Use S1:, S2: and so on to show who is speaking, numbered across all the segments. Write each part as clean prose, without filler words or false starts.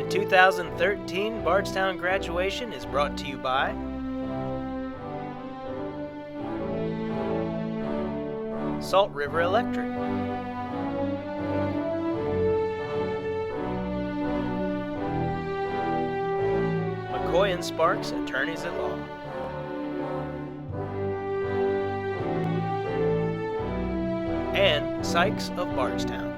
S1: The 2013 Bardstown graduation is brought to you by Salt River Electric, McCoy and Sparks Attorneys at Law, and Sykes of Bardstown.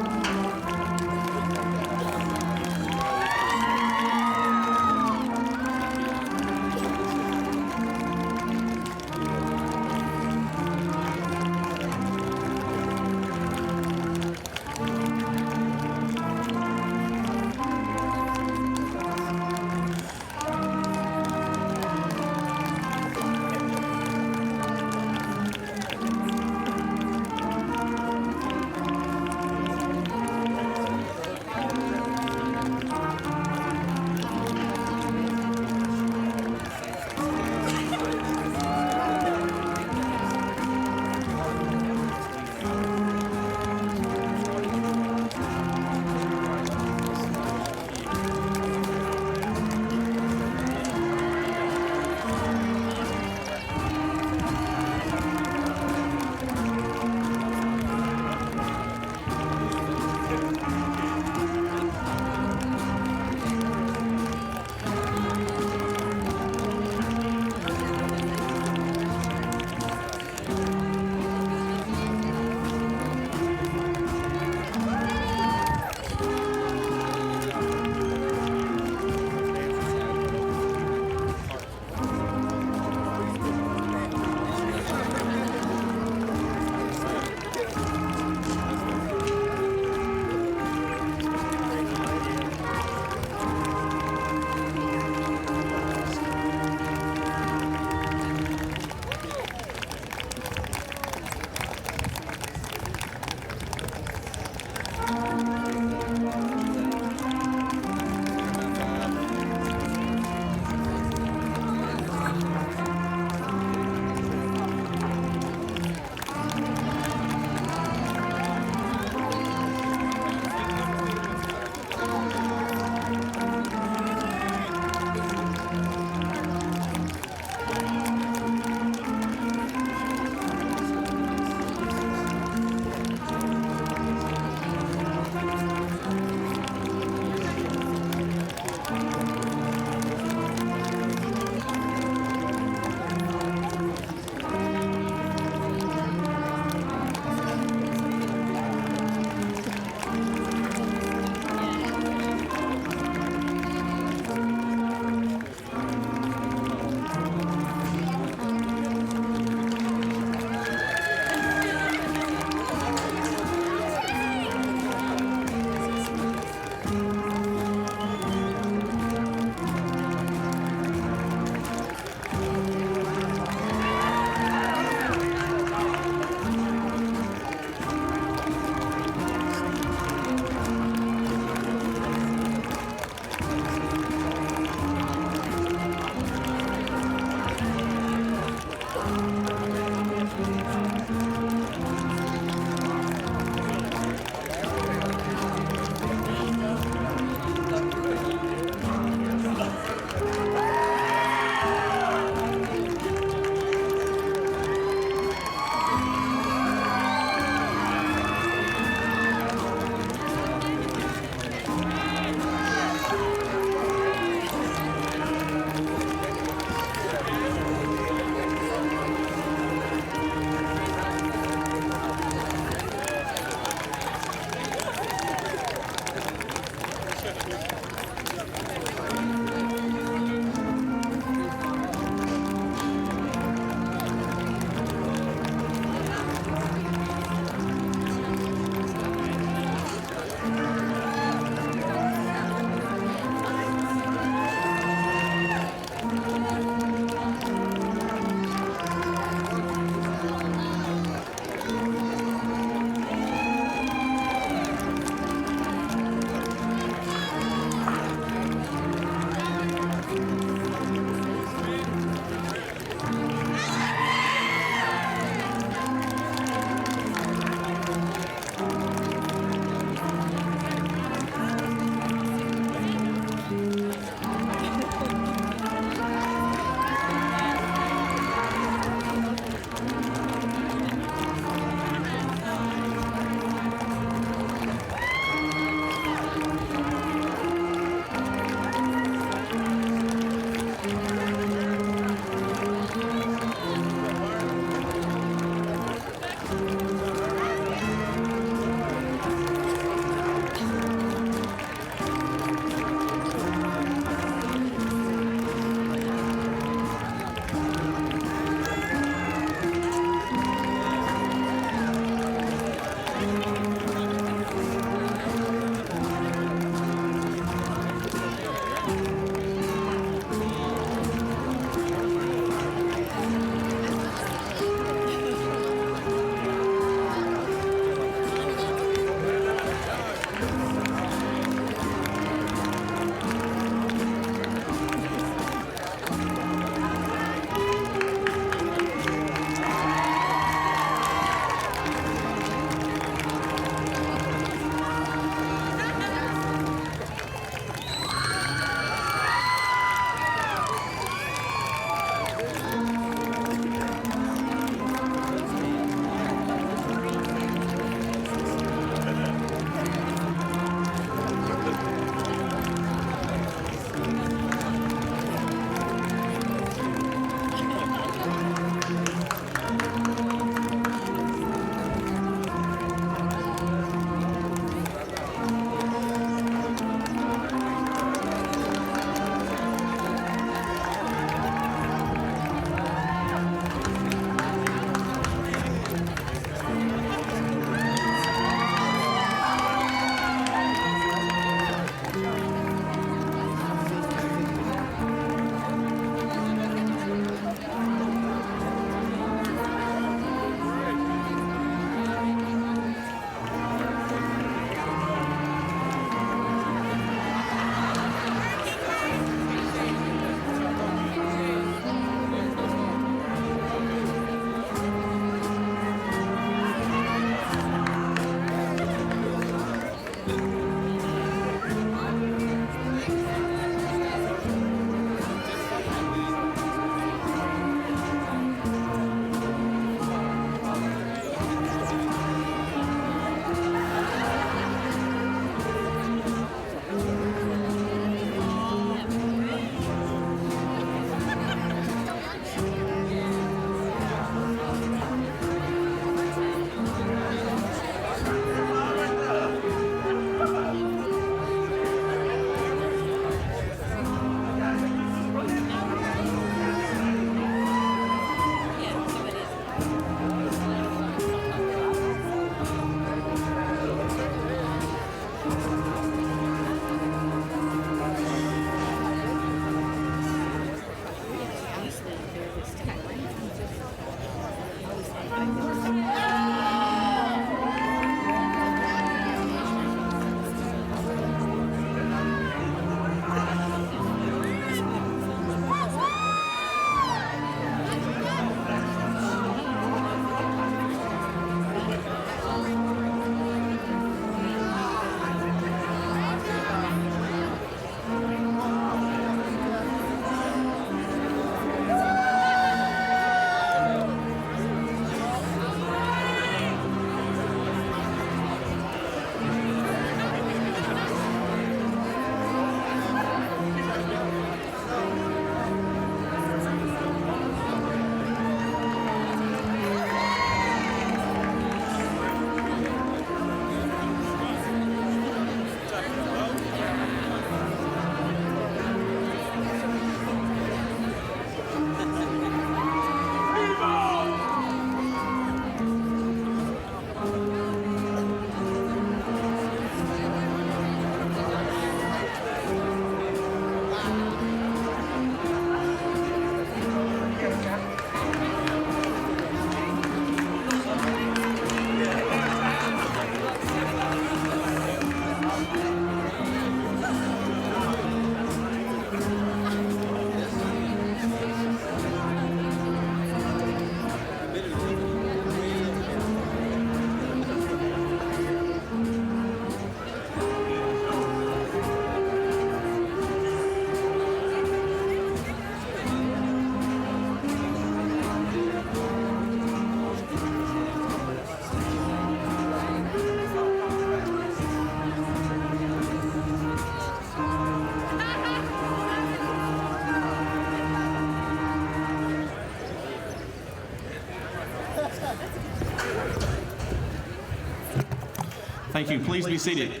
S2: Thank you. Please be seated.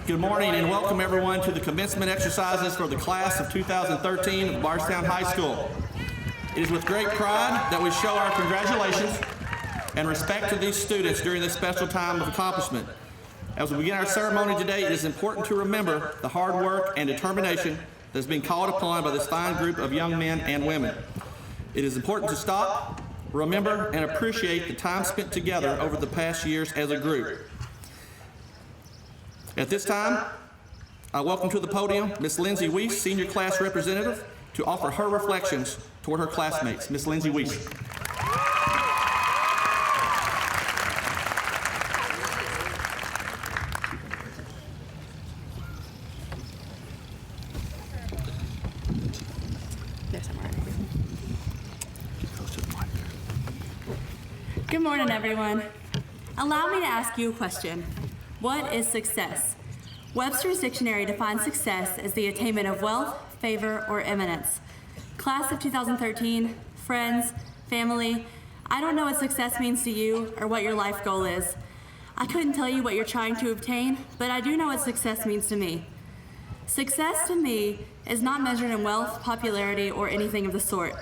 S2: Good morning and welcome everyone to the commencement exercises for the class of 2013 of Bardstown High School. It is with great pride that we show our congratulations and respect to these students during this special time of accomplishment. As we begin our ceremony today, it is important to remember the hard work and determination that has been called upon by this fine group of young men and women. It is important to stop, remember, and appreciate the time spent together over the past years as a group. At this time, I welcome to the podium Ms. Lindsay Weiss, Senior Class Representative, to offer her reflections toward her classmates. Ms. Lindsay Weiss.
S3: Good morning, everyone. Allow me to ask you a question. What is success? Webster's Dictionary defines success as the attainment of wealth, favor, or eminence. Class of 2013, friends, family, I don't know what success means to you or what your life goal is. I couldn't tell you what you're trying to obtain, but I do know what success means to me. Success to me is not measured in wealth, popularity, or anything of the sort.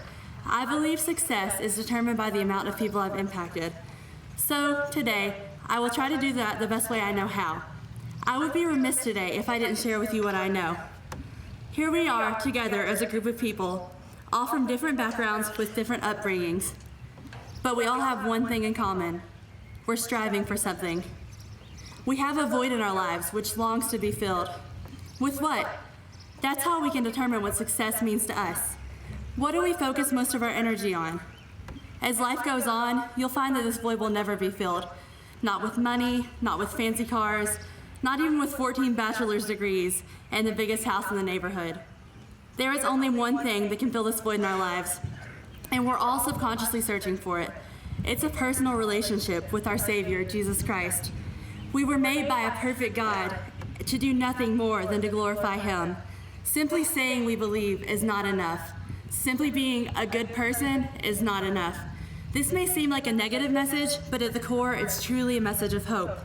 S3: I believe success is determined by the amount of people I've impacted. So today, I will try to do that the best way I know how. I would be remiss today if I didn't share with you what I know. Here we are together as a group of people, all from different backgrounds with different upbringings. But we all have one thing in common. We're striving for something. We have a void in our lives which longs to be filled. With what? That's how we can determine what success means to us. What do we focus most of our energy on? As life goes on, you'll find that this void will never be filled. Not with money, not with fancy cars, not even with 14 bachelor's degrees and the biggest house in the neighborhood. There is only one thing that can fill this void in our lives, and we're all subconsciously searching for it. It's a personal relationship with our Savior, Jesus Christ. We were made by a perfect God to do nothing more than to glorify Him. Simply saying we believe is not enough. Simply being a good person is not enough. This may seem like a negative message, but at the core, it's truly a message of hope.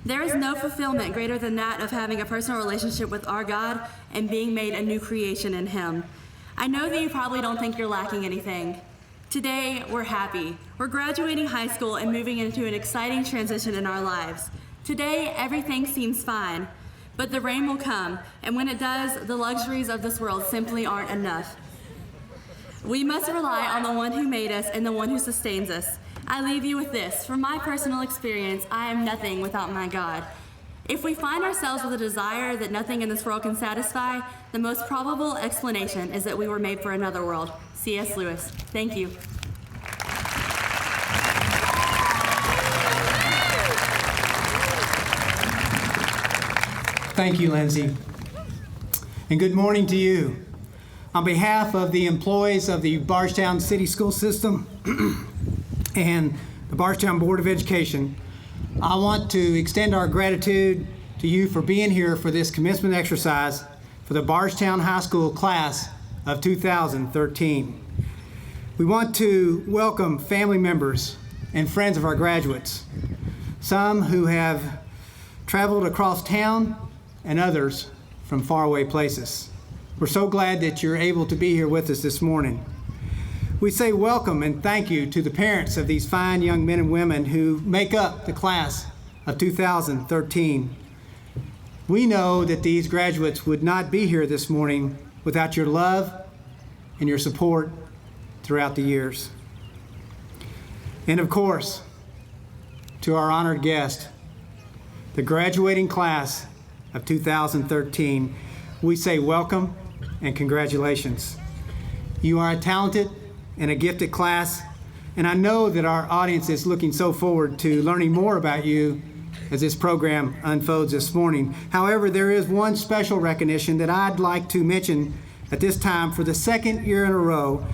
S3: There is no fulfillment greater than that of having a personal relationship with our God and being made a new creation in Him. I know that you probably don't think you're lacking anything. Today, we're happy. We're graduating high school and moving into an exciting transition in our lives. Today, everything seems fine, but the rain will come, and when it does, the luxuries of this world simply aren't enough. We must rely on the one who made us and the one who sustains us. I leave you with this. From my personal experience, I am nothing without my God. If we find ourselves with a desire that nothing in this world can satisfy, the most probable explanation is that we were made for another world. C.S. Lewis. Thank you.
S4: Thank you, Lindsay. And good morning to you. On behalf of the employees of the Bardstown City School System and the Bardstown Board of Education, I want to extend our gratitude to you for being here for this commencement exercise for the Bardstown High School Class of 2013. We want to welcome family members and friends of our graduates, some who have traveled across town and others from faraway places. We're so glad that you're able to be here with us this morning. We say welcome and thank you to the parents of these fine young men and women who make up the class of 2013. We know that these graduates would not be here this morning without your love and your support throughout the years. And of course, to our honored guest, the graduating class of 2013, we say welcome and congratulations. You are a talented and a gifted class, and I know that our audience is looking so forward to learning more about you as this program unfolds this morning. However, there is one special recognition that I'd like to mention at this time. For the second year in a row,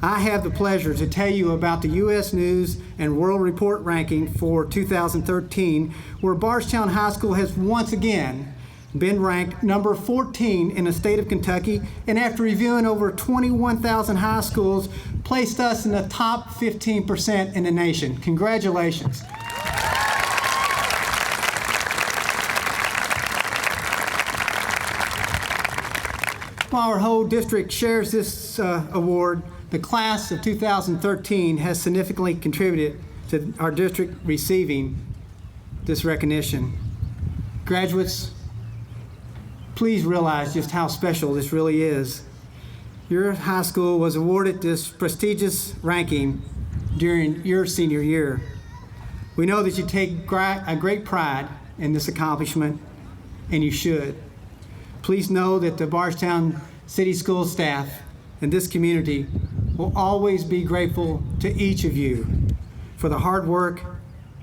S4: I have the pleasure to tell you about the U.S. News and World Report ranking for 2013, where Bardstown High School has once again been ranked number 14 in the state of Kentucky, and after reviewing over 21,000 high schools, placed us in the top 15% in the nation. Congratulations. While our whole district shares this award, the class of 2013 has significantly contributed to our district receiving this recognition. Graduates, please realize just how special this really is. Your high school was awarded this prestigious ranking during your senior year. We know that you take a great pride in this accomplishment, and you should. Please know that the Bardstown City School staff and this community will always be grateful to each of you for the hard work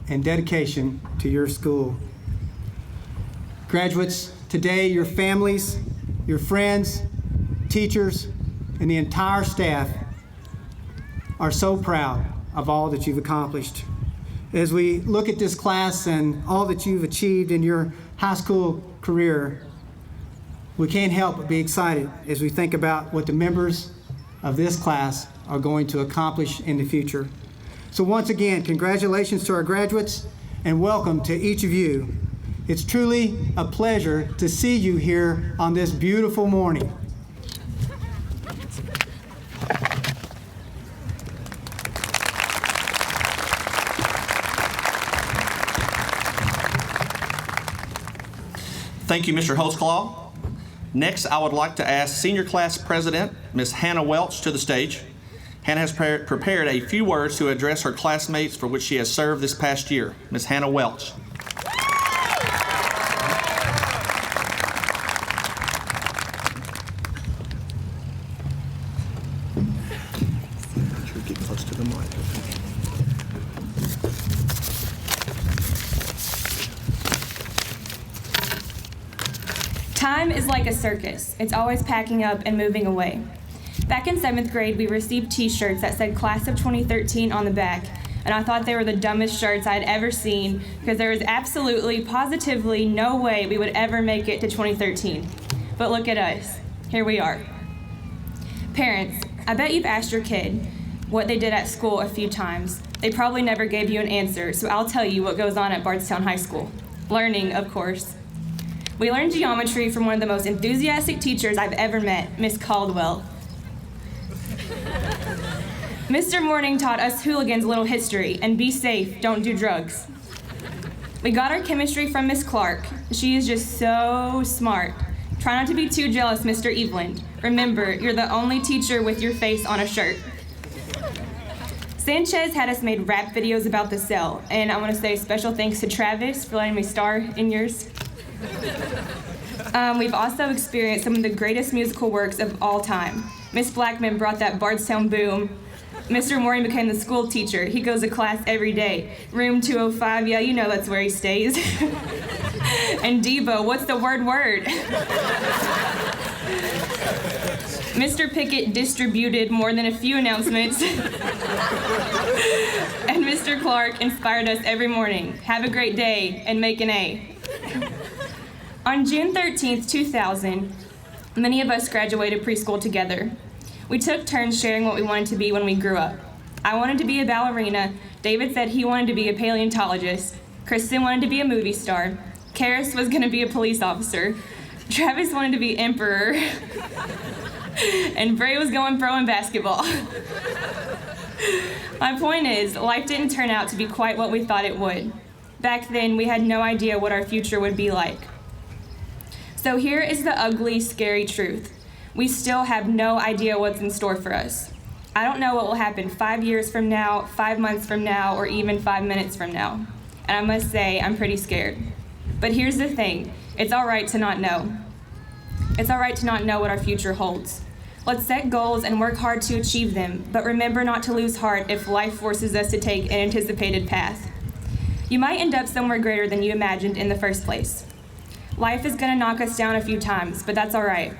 S4: and dedication to your school. Graduates, today your families, your friends, teachers, and the entire staff are so proud of all that you've accomplished. As we look at this class and all that you've achieved in your high school career, we can't help but be excited as we think about what the members of this class are going to accomplish in the future. So once again, congratulations to our graduates and welcome to each of you. It's truly a pleasure to see you here on this beautiful morning.
S2: Thank you, Mr. Holtzclaw. Next, I would like to ask Senior Class President, Ms. Hannah Welch, to the stage. Hannah has prepared a few words to address her classmates for which she has served this past year. Ms. Hannah Welch. Get close to the mic.
S5: Time is like a circus. It's always packing up and moving away. Back in 7th grade, we received t-shirts that said Class of 2013 on the back, and I thought they were the dumbest shirts I'd ever seen because there was absolutely, positively no way we would ever make it to 2013. But look at us. Here we are. Parents, I bet you've asked your kid what they did at school a few times. They probably never gave you an answer, so I'll tell you what goes on at Bardstown High School. Learning, of course. We learned geometry from one of the most enthusiastic teachers I've ever met, Miss Caldwell. Mr. Morning taught us hooligans a little history, and be safe, don't do drugs. We got our chemistry from Miss Clark. She is just so smart. Try not to be too jealous, Mr. Eveland. Remember, you're the only teacher with your face on a shirt. Sanchez had us made rap videos about the cell, and I want to say special thanks to Travis for letting me star in yours. We've also experienced some of the greatest musical works of all time. Miss Blackman brought that Bardstown boom. Mr. Morning became the school teacher. He goes to class every day. Room 205, yeah, you know that's where he stays. And Debo, what's the word? Mr. Pickett distributed more than a few announcements. And Mr. Clark inspired us every morning. Have a great day and make an A. On June 13th, 2000, many of us graduated preschool together. We took turns sharing what we wanted to be when we grew up. I wanted to be a ballerina. David said he wanted to be a paleontologist. Kristen wanted to be a movie star. Karis was going to be a police officer. Travis wanted to be emperor. And Bray was going pro in basketball. My point is, life didn't turn out to be quite what we thought it would. Back then, we had no idea what our future would be like. So here is the ugly, scary truth. We still have no idea what's in store for us. I don't know what will happen 5 years from now, 5 months from now, or even 5 minutes from now. And I must say, I'm pretty scared. But here's the thing, it's all right to not know. It's all right to not know what our future holds. Let's set goals and work hard to achieve them, but remember not to lose heart if life forces us to take an anticipated path. You might end up somewhere greater than you imagined in the first place. Life is gonna knock us down a few times, but that's all right.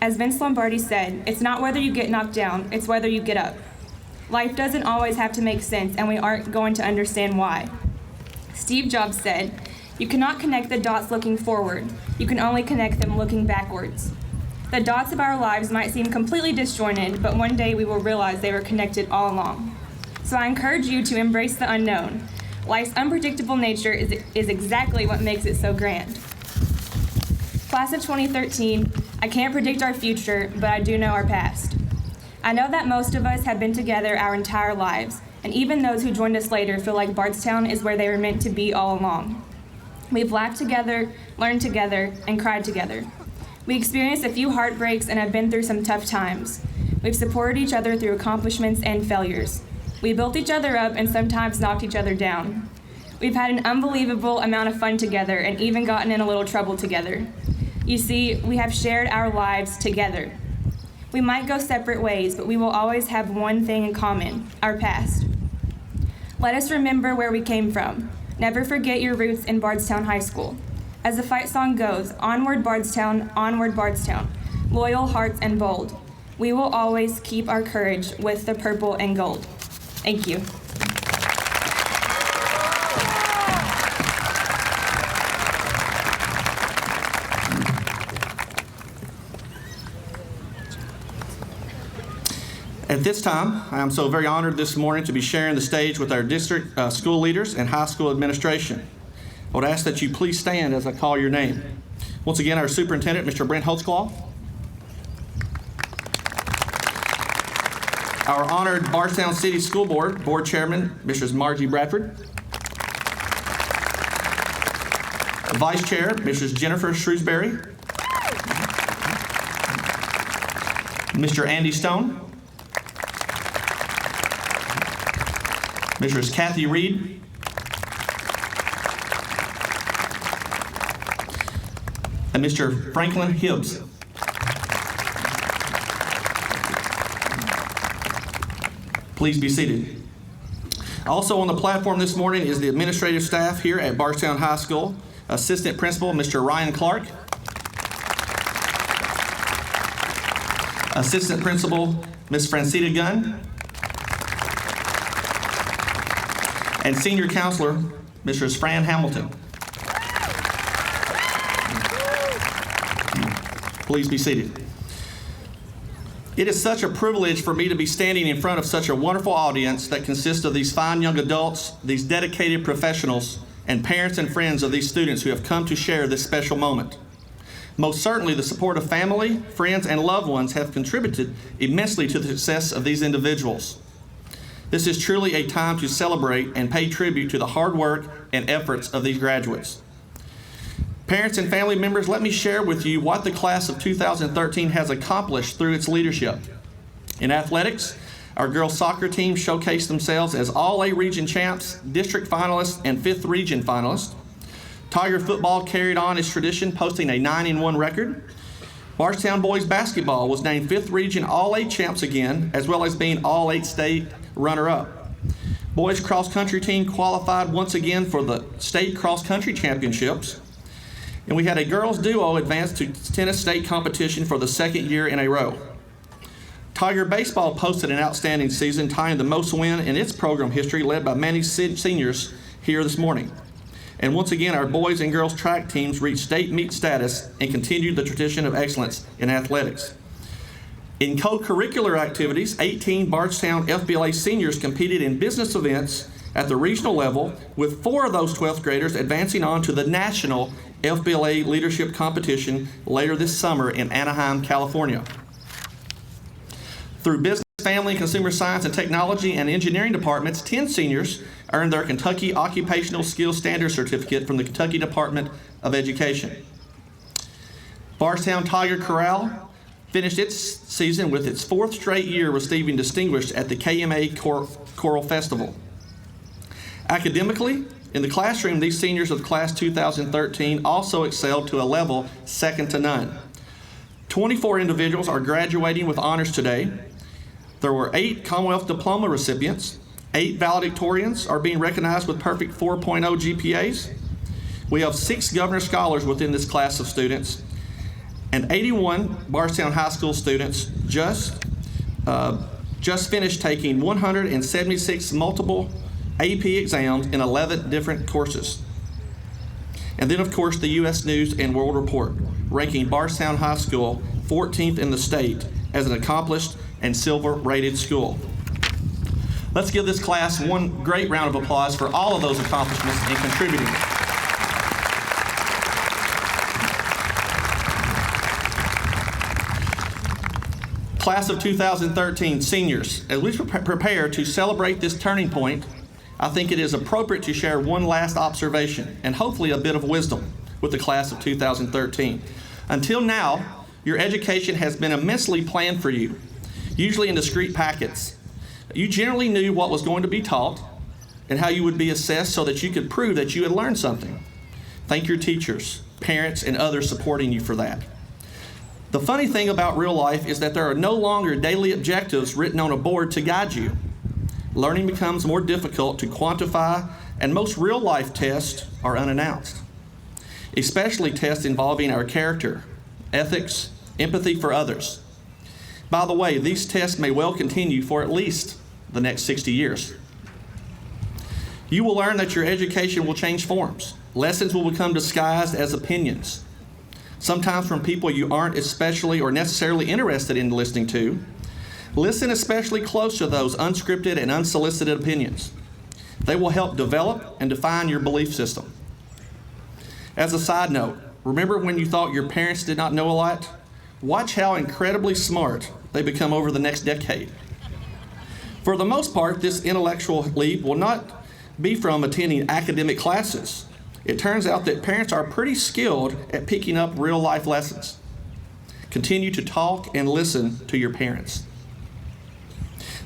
S5: As Vince Lombardi said, it's not whether you get knocked down, it's whether you get up. Life doesn't always have to make sense, and we aren't going to understand why. Steve Jobs said, You cannot connect the dots looking forward. You can only connect them looking backwards. The dots of our lives might seem completely disjointed, but one day we will realize they were connected all along. So I encourage you to embrace the unknown. Life's unpredictable nature is exactly what makes it so grand. Class of 2013, I can't predict our future, but I do know our past. I know that most of us have been together our entire lives, and even those who joined us later feel like Bardstown is where they were meant to be all along. We've laughed together, learned together, and cried together. We experienced a few heartbreaks and have been through some tough times. We've supported each other through accomplishments and failures. We built each other up and sometimes knocked each other down. We've had an unbelievable amount of fun together and even gotten in a little trouble together. You see, we have shared our lives together. We might go separate ways, but we will always have one thing in common, our past. Let us remember where we came from. Never forget your roots in Bardstown High School. As the fight song goes, onward Bardstown, loyal hearts and bold. We will always keep our courage with the purple and gold. Thank you.
S2: At this time, I am so very honored this morning to be sharing the stage with our district school leaders and high school administration. I would ask that you please stand as I call your name. Once again, our superintendent, Mr. Brent Holtzclaw. Our honored Bardstown City School Board Board Chairman, Mrs. Margie Bradford. Vice Chair, Mrs. Jennifer Shrewsbury. Mr. Andy Stone. Mrs. Kathy Reed. And Mr. Franklin Hibbs. Please be seated. Also on the platform this morning is the administrative staff here at Bardstown High School. Assistant Principal, Mr. Ryan Clark. Assistant Principal, Ms. Francita Gunn. And Senior Counselor, Mrs. Fran Hamilton. Please be seated. It is such a privilege for me to be standing in front of such a wonderful audience that consists of these fine young adults, these dedicated professionals, and parents and friends of these students who have come to share this special moment. Most certainly, the support of family, friends, and loved ones have contributed immensely to the success of these individuals. This is truly a time to celebrate and pay tribute to the hard work and efforts of these graduates. Parents and family members, let me share with you what the class of 2013 has accomplished through its leadership. In athletics, our girls soccer team showcased themselves as All-A region champs, district finalists, and 5th region finalists. Tiger football carried on its tradition, posting a 9-1 record. Bardstown boys basketball was named 5th region All-A champs again, as well as being All-8 state runner-up. Boys cross-country team qualified once again for the state cross-country championships. And we had a girls duo advance to tennis state competition for the second year in a row. Tiger baseball posted an outstanding season, tying the most win in its program history, led by many seniors here this morning. And once again, our boys and girls track teams reached state meet status and continued the tradition of excellence in athletics. In co-curricular activities, 18 Bardstown FBLA seniors competed in business events at the regional level, with 4 of those 12th graders advancing on to the national FBLA leadership competition later this summer in Anaheim, California. Through business, family, consumer science, and technology and engineering departments, 10 seniors earned their Kentucky Occupational Skills Standard Certificate from the Kentucky Department of Education. Bardstown Tiger Chorale finished its season with its 4th straight year receiving distinguished at the KMA Choral Festival. Academically, in the classroom, these seniors of the class 2013 also excelled to a level second to none. 24 individuals are graduating with honors today. There were 8 Commonwealth Diploma recipients. 8 valedictorians are being recognized with perfect 4.0 GPAs. We have 6 Governor Scholars within this class of students, and 81 Bardstown High School students just finished taking 176 multiple AP exams in 11 different courses. And then, of course, the U.S. News and World Report, ranking Bardstown High School 14th in the state as an accomplished and silver-rated school. Let's give this class one great round of applause for all of those accomplishments and contributing. Class of 2013 seniors, as we prepare to celebrate this turning point, I think it is appropriate to share one last observation and hopefully a bit of wisdom with the class of 2013. Until now, your education has been immensely planned for you, usually in discrete packets. You generally knew what was going to be taught and how you would be assessed so that you could prove that you had learned something. Thank your teachers, parents, and others supporting you for that. The funny thing about real life is that there are no longer daily objectives written on a board to guide you. Learning becomes more difficult to quantify, and most real life tests are unannounced, especially tests involving our character, ethics, empathy for others. By the way, these tests may well continue for at least the next 60 years. You will learn that your education will change forms. Lessons will become disguised as opinions, sometimes from people you aren't especially or necessarily interested in listening to. Listen especially close to those unscripted and unsolicited opinions. They will help develop and define your belief system. As a side note, remember when you thought your parents did not know a lot? Watch how incredibly smart they become over the next decade. For the most part, this intellectual leap will not be from attending academic classes. It turns out that parents are pretty skilled at picking up real life lessons. Continue to talk and listen to your parents.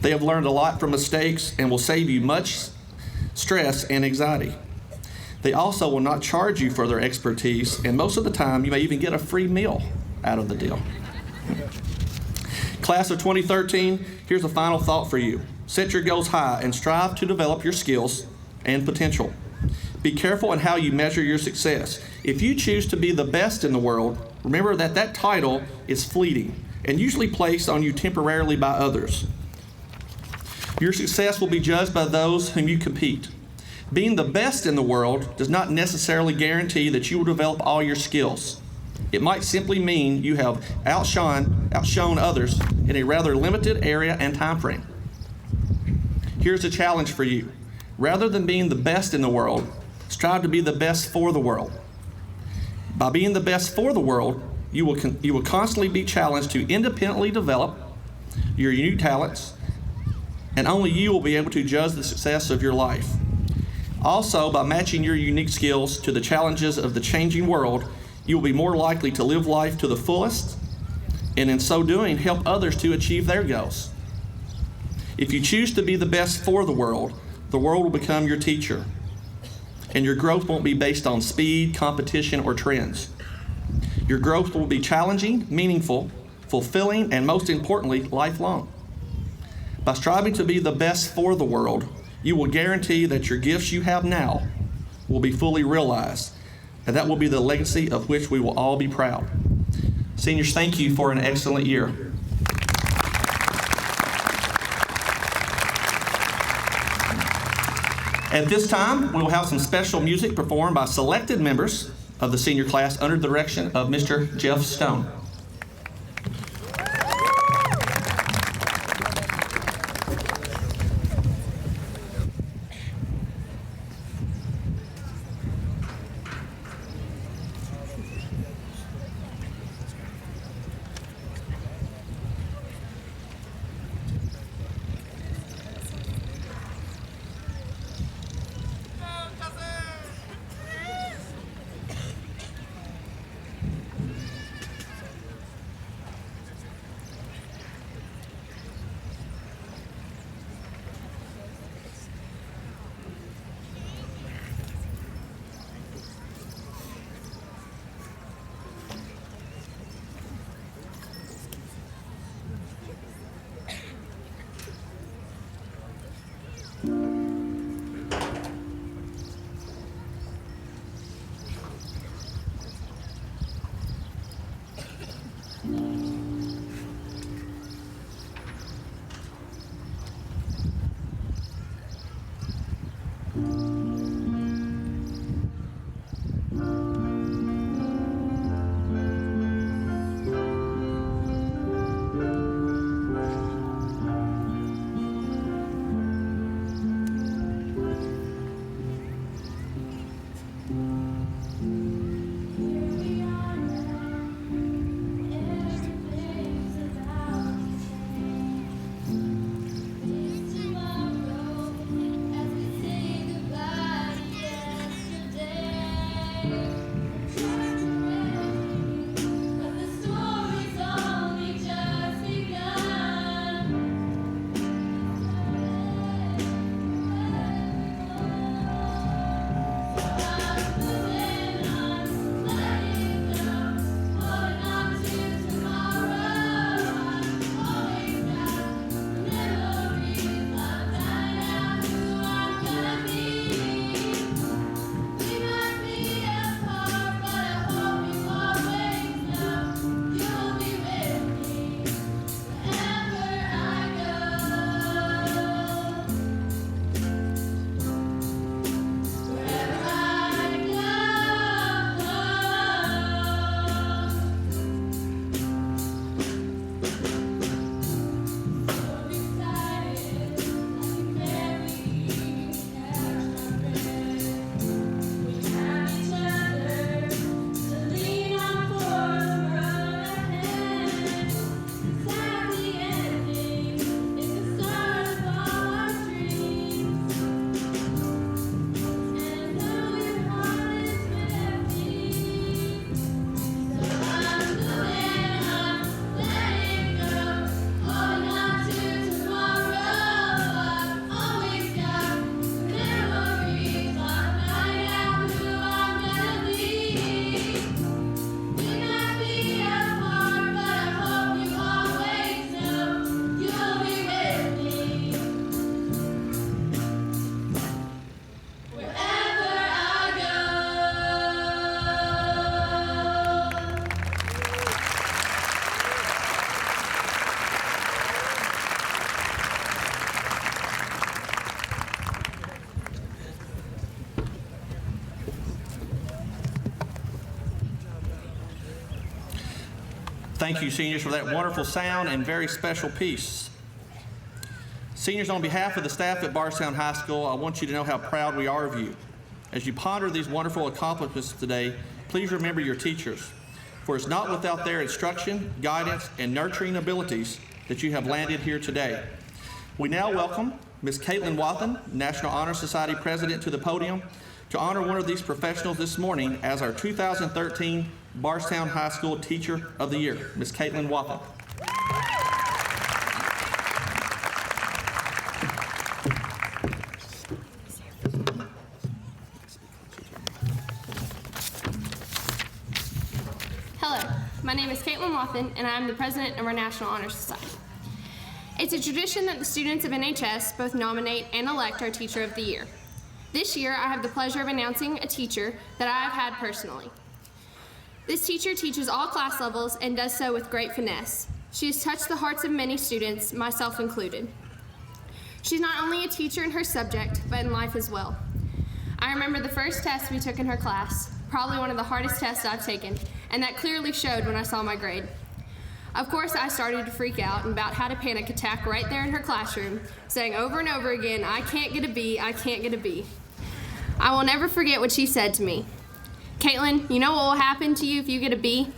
S2: They have learned a lot from mistakes and will save you much stress and anxiety. They also will not charge you for their expertise, and most of the time you may even get a free meal out of the deal. Class of 2013, here's a final thought for you. Set your goals high and strive to develop your skills and potential. Be careful in how you measure your success. If you choose to be the best in the world, remember that that title is fleeting and usually placed on you temporarily by others. Your success will be judged by those whom you compete. Being the best in the world does not necessarily guarantee that you will develop all your skills. It might simply mean you have outshone others in a rather limited area and time frame. Here's a challenge for you. Rather than being the best in the world, strive to be the best for the world. By being the best for the world, you will constantly be challenged to independently develop your unique talents, and only you will be able to judge the success of your life. Also, by matching your unique skills to the challenges of the changing world, you will be more likely to live life to the fullest, and in so doing, help others to achieve their goals. If you choose to be the best for the world will become your teacher, and your growth won't be based on speed, competition, or trends. Your growth will be challenging, meaningful, fulfilling, and most importantly, lifelong. By striving to be the best for the world, you will guarantee that your gifts you have now will be fully realized, and that will be the legacy of which we will all be proud. Seniors, thank you for an excellent year. At this time, we will have some special music performed by selected members of the senior class under the direction of Mr. Jeff Stone. Thank you, seniors, for that wonderful sound and very special piece. Seniors, on behalf of the staff at Bardstown High School, I want you to know how proud we are of you. As you ponder these wonderful accomplishments today, please remember your teachers, for it's not without their instruction, guidance, and nurturing abilities that you have landed here today. We now welcome Ms. Caitlin Wathen, National Honor Society President, to the podium to honor one of these professionals this morning as our 2013 Bardstown High School Teacher of the Year, Ms. Caitlin Wathen.
S6: Hello, my name is Caitlin Wathen, and I am the president of our National Honor Society. It's a tradition that the students of NHS both nominate and elect our Teacher of the Year. This year, I have the pleasure of announcing a teacher that I have had personally. This teacher teaches all class levels and does so with great finesse. She has touched the hearts of many students, myself included. She's not only a teacher in her subject, but in life as well. I remember the first test we took in her class, probably one of the hardest tests I've taken, and that clearly showed when I saw my grade. Of course, I started to freak out and about had a panic attack right there in her classroom, saying over and over again, "I can't get a B, I can't get a B." I will never forget what she said to me. "Caitlin, you know what will happen to you if you get a B?"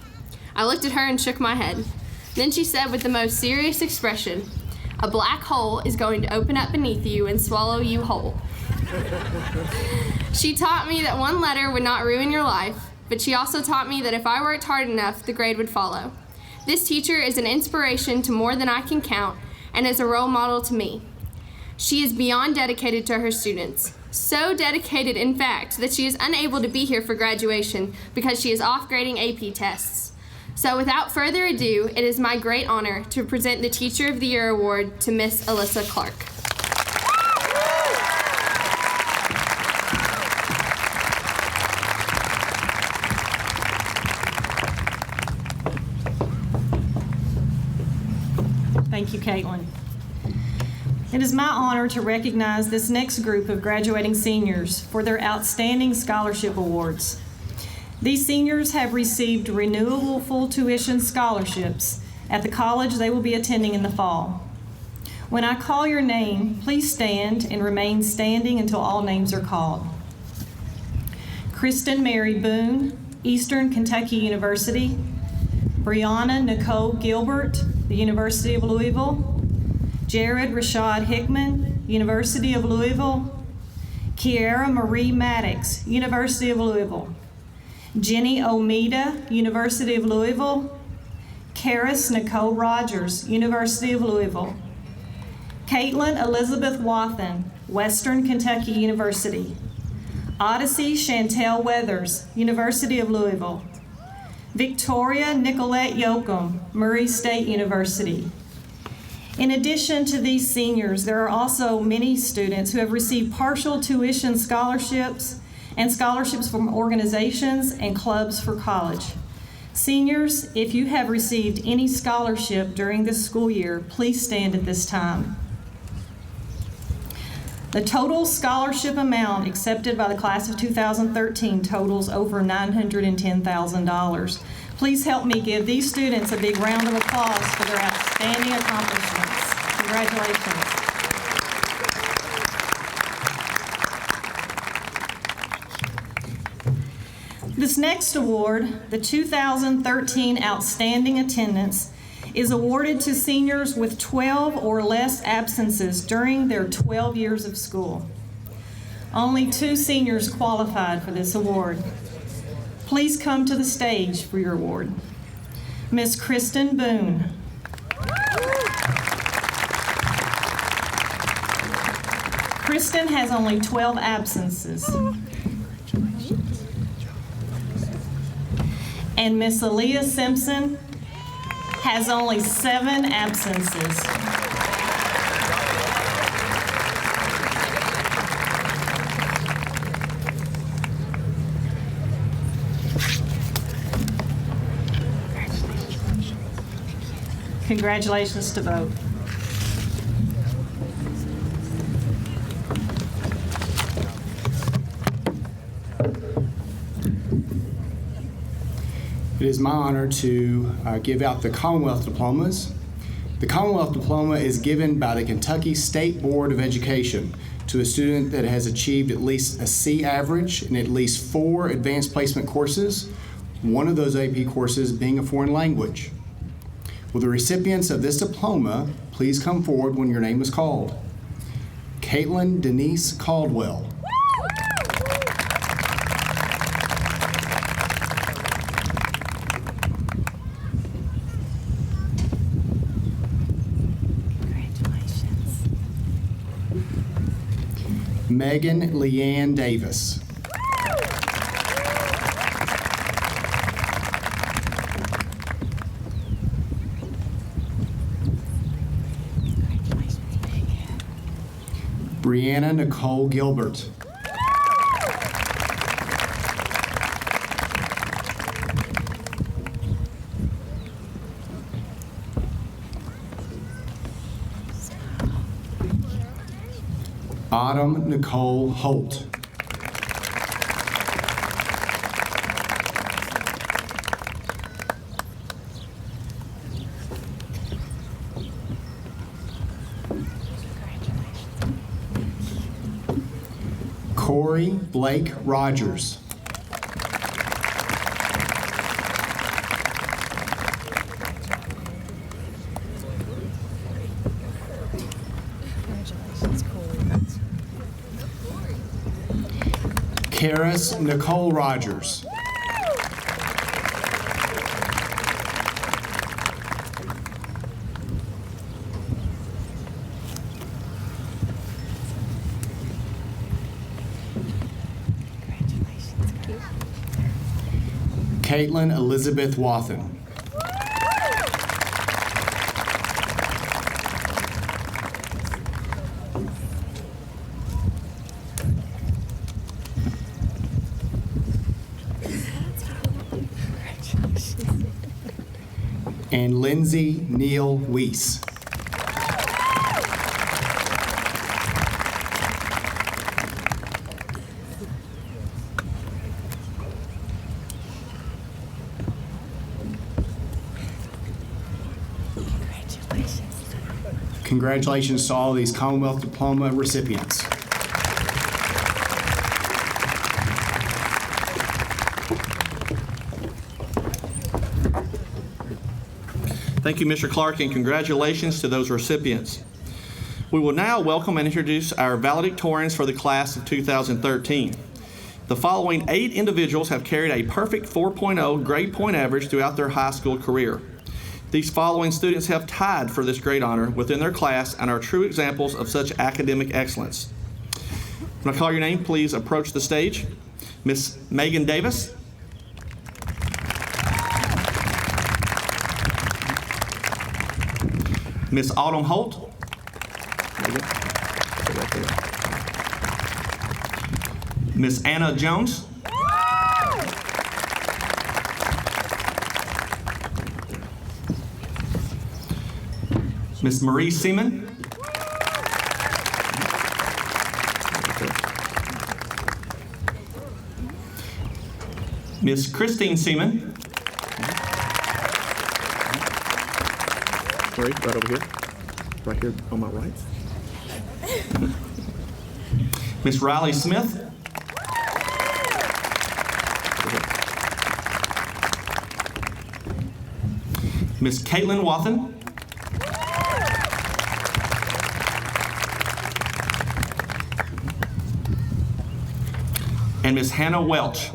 S6: I looked at her and shook my head. Then she said with the most serious expression, "A black hole is going to open up beneath you and swallow you whole." She taught me that one letter would not ruin your life, but she also taught me that if I worked hard enough, the grade would follow. This teacher is an inspiration to more than I can count and is a role model to me. She is beyond dedicated to her students. So dedicated, in fact, that she is unable to be here for graduation because she is off grading AP tests. So without further ado, it is my great honor to present the Teacher of the Year Award to Miss Alyssa Clark.
S7: Thank you, Caitlin. It is my honor to recognize this next group of graduating seniors for their outstanding scholarship awards. These seniors have received renewable full tuition scholarships at the college they will be attending in the fall. When I call your name, please stand and remain standing until all names are called. Kristen Mary Boone, Eastern Kentucky University. Brianna Nicole Gilbert, the University of Louisville. Jared Rashad Hickman, University of Louisville. Kiara Marie Maddox, University of Louisville. Jenny Omida, University of Louisville. Karis Nicole Rogers, University of Louisville. Caitlin Elizabeth Wathen, Western Kentucky University. Odyssey Chantel Weathers, University of Louisville. Victoria Nicolette Yoakum, Murray State University. In addition to these seniors, there are also many students who have received partial tuition scholarships and scholarships from organizations and clubs for college. Seniors, if you have received any scholarship during this school year, please stand at this time. The total scholarship amount accepted by the class of 2013 totals over $910,000. Please help me give these students a big round of applause for their outstanding accomplishments. Congratulations. This next award, the 2013 Outstanding Attendance, is awarded to seniors with 12 or less absences during their 12 years of school. Only 2 seniors qualified for this award. Please come to the stage for your award. Miss Kristen Boone. Kristen has only 12 absences. And Miss Aaliyah Simpson has only 7 absences. Congratulations to both.
S4: It is my honor to give out the Commonwealth Diplomas. The Commonwealth Diploma is given by the Kentucky State Board of Education to a student that has achieved at least a C average in at least 4 advanced placement courses, one of those AP courses being a foreign language. Will the recipients of this diploma please come forward when your name is called? Caitlin Denise Caldwell. Megan Leanne Davis. Brianna Nicole Gilbert. Autumn Nicole Holt. Corey Blake Rogers. Karis Nicole Rogers. Caitlin Elizabeth Wathen. And Lindsay Neal Weiss. Congratulations to all these Commonwealth Diploma recipients.
S2: Thank you, Mr. Clark, and congratulations to those recipients. We will now welcome and introduce our valedictorians for the class of 2013. The following 8 individuals have carried a perfect 4.0 grade point average throughout their high school career. These following students have tied for this great honor within their class and are true examples of such academic excellence. When I call your name, please approach the stage. Miss Megan Davis. Miss Autumn Holt. Miss Anna Jones. Miss Marie Seaman. Miss Christine Seaman. Marie, right over here. Right here on my right. Miss Riley Smith. Miss Caitlin Wathen. And Miss Hannah Welch.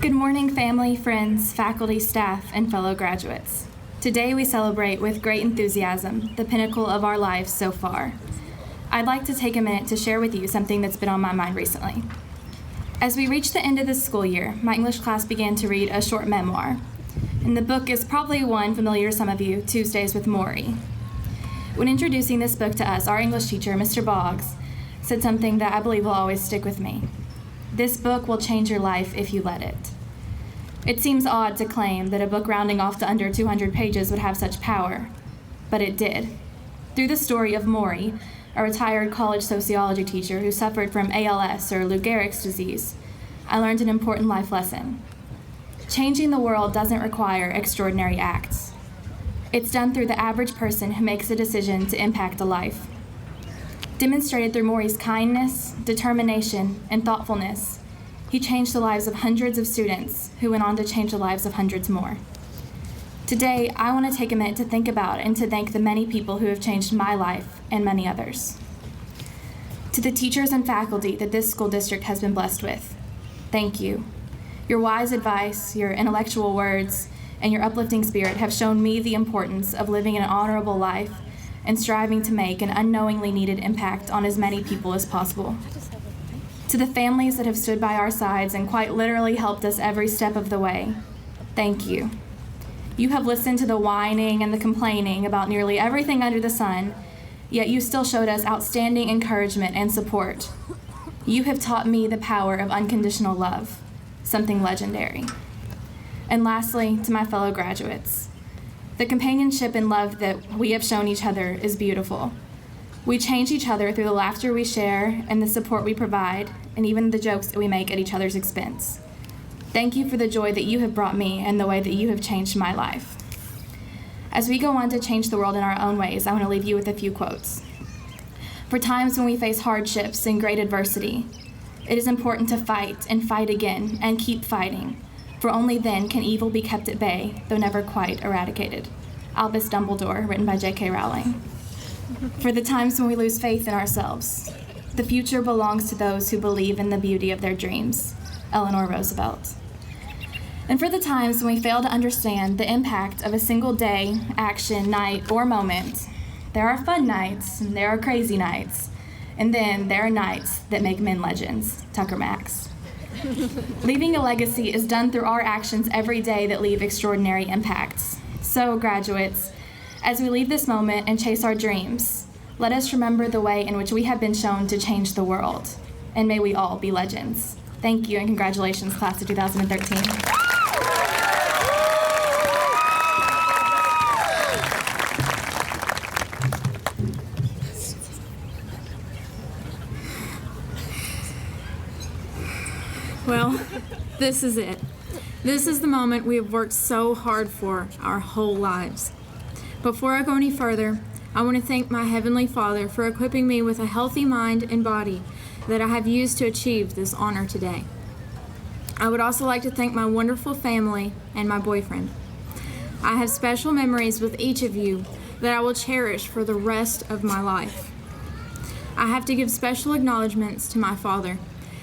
S5: Good morning, family, friends, faculty, staff, and fellow graduates. Today we celebrate with great enthusiasm the pinnacle of our lives so far. I'd like to take a minute to share with you something that's been on my mind recently. As we reached the end of this school year, my English class began to read a short memoir. And the book is probably one familiar to some of you, Tuesdays with Maury. When introducing this book to us, our English teacher, Mr. Boggs, said something that I believe will always stick with me. This book will change your life if you let it. It seems odd to claim that a book rounding off to under 200 pages would have such power, but it did. Through the story of Maury, a retired college sociology teacher who suffered from ALS or Lou Gehrig's disease, I learned an important life lesson. Changing the world doesn't require extraordinary acts. It's done through the average person who makes a decision to impact a life. Demonstrated through Maury's kindness, determination, and thoughtfulness, he changed the lives of hundreds of students who went on to change the lives of hundreds more. Today, I want to take a minute to think about and to thank the many people who have changed my life and many others. To the teachers and faculty that this school district has been blessed with, thank you. Your wise advice, your intellectual words, and your uplifting spirit have shown me the importance of living an honorable life and striving to make an unknowingly needed impact on as many people as possible. To the families that have stood by our sides and quite literally helped us every step of the way, thank you. You have listened to the whining and the complaining about nearly everything under the sun, yet you still showed us outstanding encouragement and support. You have taught me the power of unconditional love, something legendary. And lastly, to my fellow graduates, the companionship and love that we have shown each other is beautiful. We change each other through the laughter we share and the support we provide, and even the jokes that we make at each other's expense. Thank you for the joy that you have brought me and the way that you have changed my life. As we go on to change the world in our own ways, I want to leave you with a few quotes. For times when we face hardships and great adversity, it is important to fight and fight again and keep fighting, for only then can evil be kept at bay, though never quite eradicated. Albus Dumbledore, written by J.K. Rowling. For the times when we lose faith in ourselves, the future belongs to those who believe in the beauty of their dreams. Eleanor Roosevelt. And for the times when we fail to understand the impact of a single day, action, night, or moment, there are fun nights and there are crazy nights, and then there are nights that make men legends. Tucker Max. Leaving a legacy is done through our actions every day that leave extraordinary impacts. So, graduates, as we leave this moment and chase our dreams, let us remember the way in which we have been shown to change the world, and may we all be legends. Thank you and congratulations, class of 2013.
S8: Well, this is it. This is the moment we have worked so hard for our whole lives. Before I go any further, I want to thank my Heavenly Father for equipping me with a healthy mind and body that I have used to achieve this honor today. I would also like to thank my wonderful family and my boyfriend. I have special memories with each of you that I will cherish for the rest of my life. I have to give special acknowledgments to my father.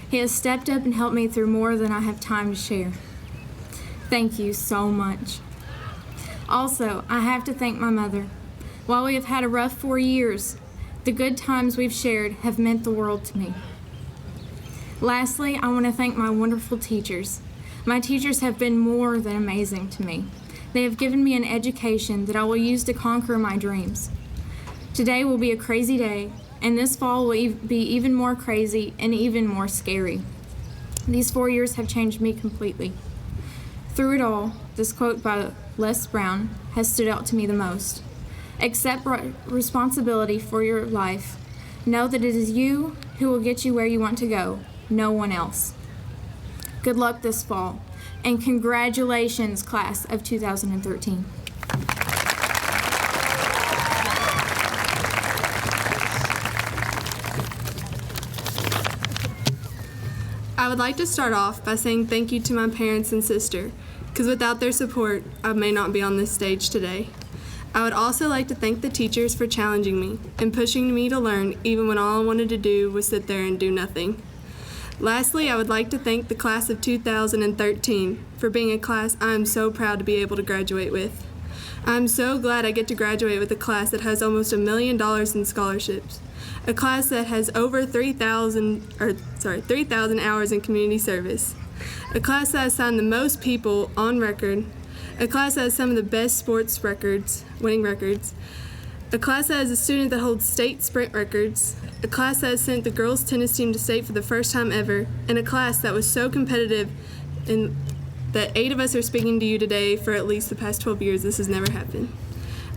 S8: He has stepped up and helped me through more than I have time to share. Thank you so much. Also, I have to thank my mother. While we have had a rough 4 years, the good times we've shared have meant the world to me. Lastly, I want to thank my wonderful teachers. My teachers have been more than amazing to me. They have given me an education that I will use to conquer my dreams. Today will be a crazy day, and this fall will be even more crazy and even more scary. These 4 years have changed me completely. Through it all, this quote by Les Brown has stood out to me the most. Accept responsibility for your life. Know that it is you who will get you where you want to go, no one else. Good luck this fall, and congratulations, class of 2013.
S9: I would like to start off by saying thank you to my parents and sister, because without their support, I may not be on this stage today. I would also like to thank the teachers for challenging me and pushing me to learn even when all I wanted to do was sit there and do nothing. Lastly, I would like to thank the class of 2013 for being a class I am so proud to be able to graduate with. I am so glad I get to graduate with a class that has almost $1 million in scholarships, a class that has over 3,000 hours in community service, a class that has signed the most people on record, a class that has some of the best sports records, winning records, a class that has a student that holds state sprint records, a class that has sent the girls' tennis team to state for the first time ever, and a class that was so competitive that 8 of us are speaking to you today. For at least the past 12 years, this has never happened.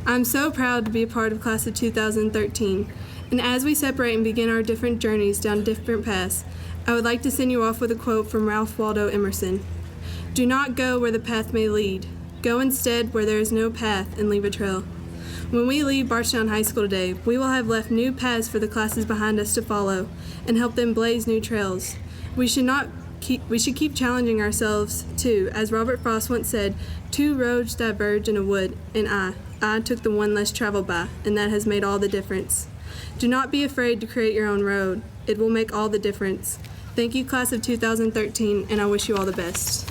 S9: I'm so proud to be a part of class of 2013, and as we separate and begin our different journeys down different paths, I would like to send you off with a quote from Ralph Waldo Emerson. "Do not go where the path may lead. Go instead where there is no path and leave a trail." When we leave Bardstown High School today, we will have left new paths for the classes behind us to follow and help them blaze new trails. We should keep challenging ourselves too. As Robert Frost once said, 2 roads diverge in a wood, and I took the one less traveled by, and that has made all the difference. Do not be afraid to create your own road. It will make all the difference. Thank you, class of 2013, and I wish you all the best.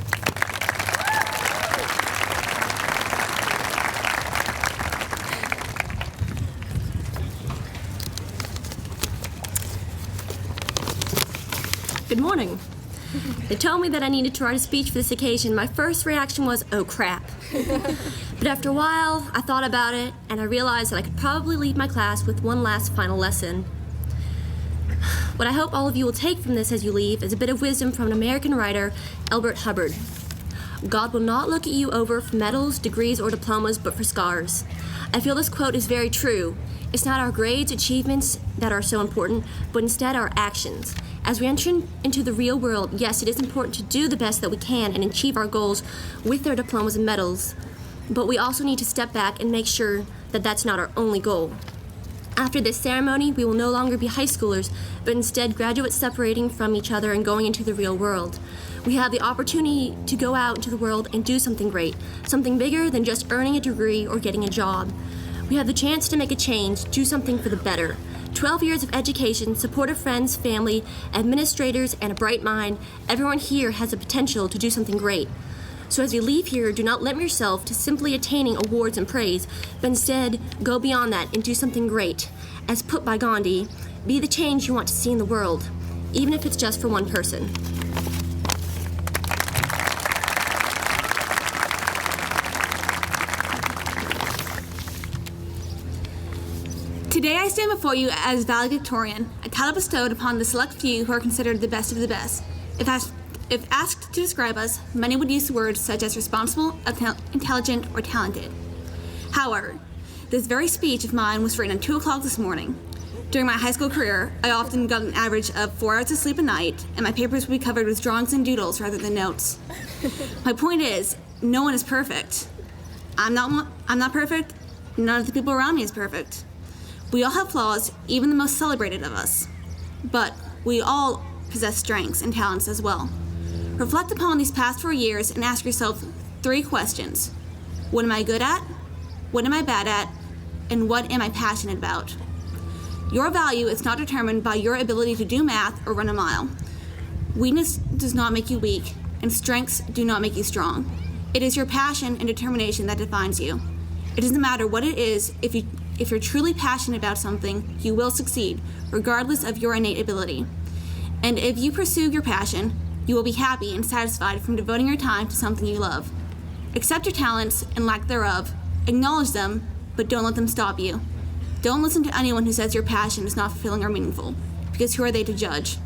S10: Good morning. They told me that I needed to write a speech for this occasion. My first reaction was, oh crap. But after a while, I thought about it, and I realized that I could probably leave my class with one last final lesson. What I hope all of you will take from this as you leave is a bit of wisdom from an American writer, Elbert Hubbard. God will not look at you over for medals, degrees, or diplomas, but for scars. I feel this quote is very true. It's not our grades, achievements that are so important, but instead our actions. As we enter into the real world, yes, it is important to do the best that we can and achieve our goals with our diplomas and medals, but we also need to step back and make sure that that's not our only goal. After this ceremony, we will no longer be high schoolers, but instead graduates separating from each other and going into the real world. We have the opportunity to go out into the world and do something great, something bigger than just earning a degree or getting a job. We have the chance to make a change, do something for the better. 12 years of education, supportive friends, family, administrators, and a bright mind, everyone here has the potential to do something great. So as you leave here, do not limit yourself to simply attaining awards and praise, but instead go beyond that and do something great. As put by Gandhi, be the change you want to see in the world, even if it's just for one person.
S11: Today I stand before you as valedictorian, a title bestowed upon the select few who are considered the best of the best. If asked to describe us, many would use words such as responsible, intelligent, or talented. However, this very speech of mine was written at 2 o'clock this morning. During my high school career, I often got an average of 4 hours of sleep a night, and my papers would be covered with drawings and doodles rather than notes. My point is, no one is perfect. I'm not perfect. None of the people around me is perfect. We all have flaws, even the most celebrated of us. But we all possess strengths and talents as well. Reflect upon these past 4 years and ask yourself 3 questions. What am I good at? What am I bad at? And what am I passionate about? Your value is not determined by your ability to do math or run a mile. Weakness does not make you weak, and strengths do not make you strong. It is your passion and determination that defines you. It doesn't matter what it is, if you're truly passionate about something, you will succeed, regardless of your innate ability. And if you pursue your passion, you will be happy and satisfied from devoting your time to something you love. Accept your talents and lack thereof, acknowledge them, but don't let them stop you. Don't listen to anyone who says your passion is not fulfilling or meaningful, because who are they to judge?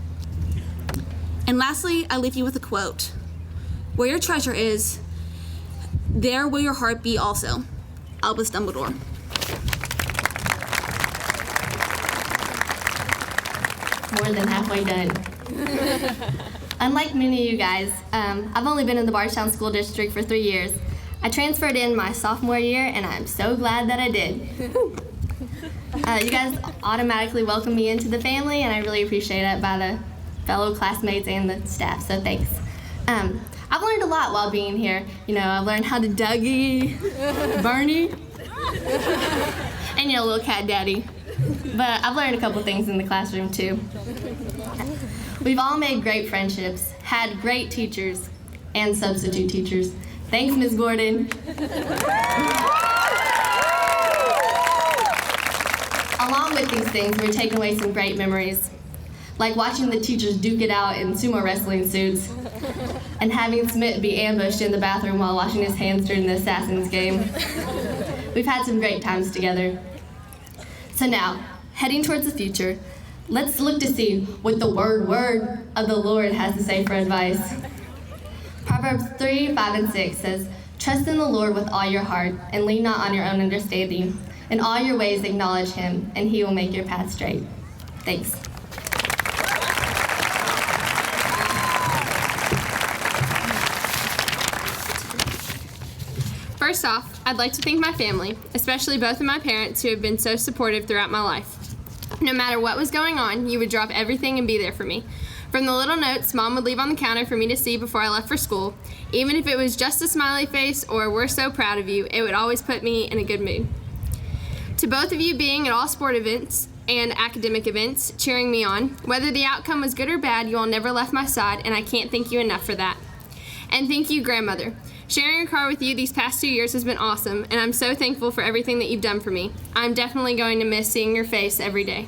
S11: And lastly, I leave you with a quote. Where your treasure is, there will your heart be also. Albus Dumbledore.
S12: More than halfway done. Unlike many of you guys, I've only been in the Bardstown School District for 3 years. I transferred in my sophomore year, and I'm so glad that I did. You guys automatically welcomed me into the family, and I really appreciate it by the fellow classmates and the staff, so thanks. I've learned a lot while being here. You know, I've learned how to Dougie, Barney, and little cat daddy. But I've learned a couple things in the classroom too. We've all made great friendships, had great teachers, and substitute teachers. Thanks, Ms. Gordon. Along with these things, we're taking away some great memories, like watching the teachers duke it out in sumo wrestling suits, and having Smith be ambushed in the bathroom while washing his hands during the Assassin's game. We've had some great times together. So now, heading towards the future, let's look to see what the word of the Lord has to say for advice. Proverbs 3, 5, and 6 says, "Trust in the Lord with all your heart, and lean not on your own understanding. In all your ways acknowledge him, and he will make your path straight." Thanks.
S6: First off, I'd like to thank my family, especially both of my parents who have been so supportive throughout my life. No matter what was going on, you would drop everything and be there for me. From the little notes Mom would leave on the counter for me to see before I left for school, even if it was just a smiley face or "we're so proud of you," it would always put me in a good mood. To both of you being at all sport events and academic events, cheering me on, whether the outcome was good or bad, you all never left my side, and I can't thank you enough for that. And thank you, Grandmother. Sharing a car with you these past 2 years has been awesome, and I'm so thankful for everything that you've done for me. I'm definitely going to miss seeing your face every day.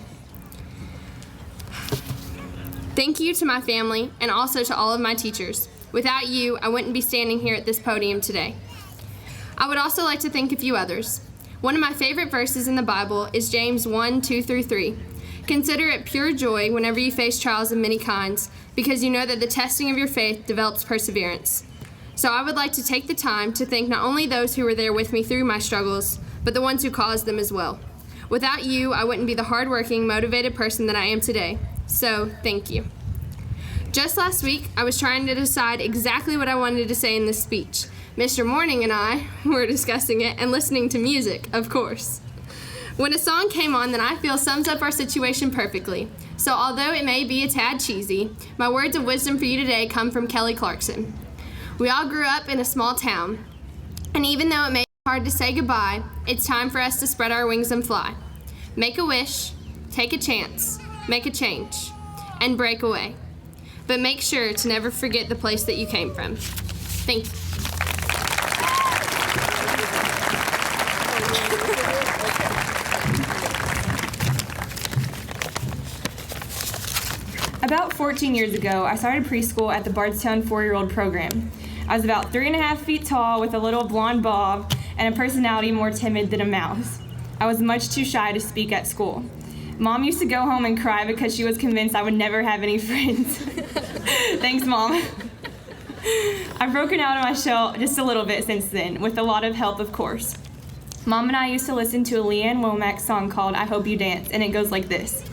S6: Thank you to my family and also to all of my teachers. Without you, I wouldn't be standing here at this podium today. I would also like to thank a few others. One of my favorite verses in the Bible is James 1, 2 through 3. Consider it pure joy whenever you face trials of many kinds, because you know that the testing of your faith develops perseverance. So I would like to take the time to thank not only those who were there with me through my struggles, but the ones who caused them as well. Without you, I wouldn't be the hardworking, motivated person that I am today. So, thank you. Just last week, I was trying to decide exactly what I wanted to say in this speech. Mr. Morning and I were discussing it and listening to music, of course. When a song came on that I feel sums up our situation perfectly. So although it may be a tad cheesy, my words of wisdom for you today come from Kelly Clarkson. We all grew up in a small town, and even though it may be hard to say goodbye, it's time for us to spread our wings and fly. Make a wish, take a chance, make a change, and break away. But make sure to never forget the place that you came from. Thank you.
S5: About 14 years ago, I started preschool at the Bardstown 4-year-old program. I was about 3.5 feet tall with a little blonde bob and a personality more timid than a mouse. I was much too shy to speak at school. Mom used to go home and cry because she was convinced I would never have any friends. Thanks, Mom. I've broken out of my shell just a little bit since then, with a lot of help, of course. Mom and I used to listen to a Leanne Womack song called "I Hope You Dance," and it goes like this.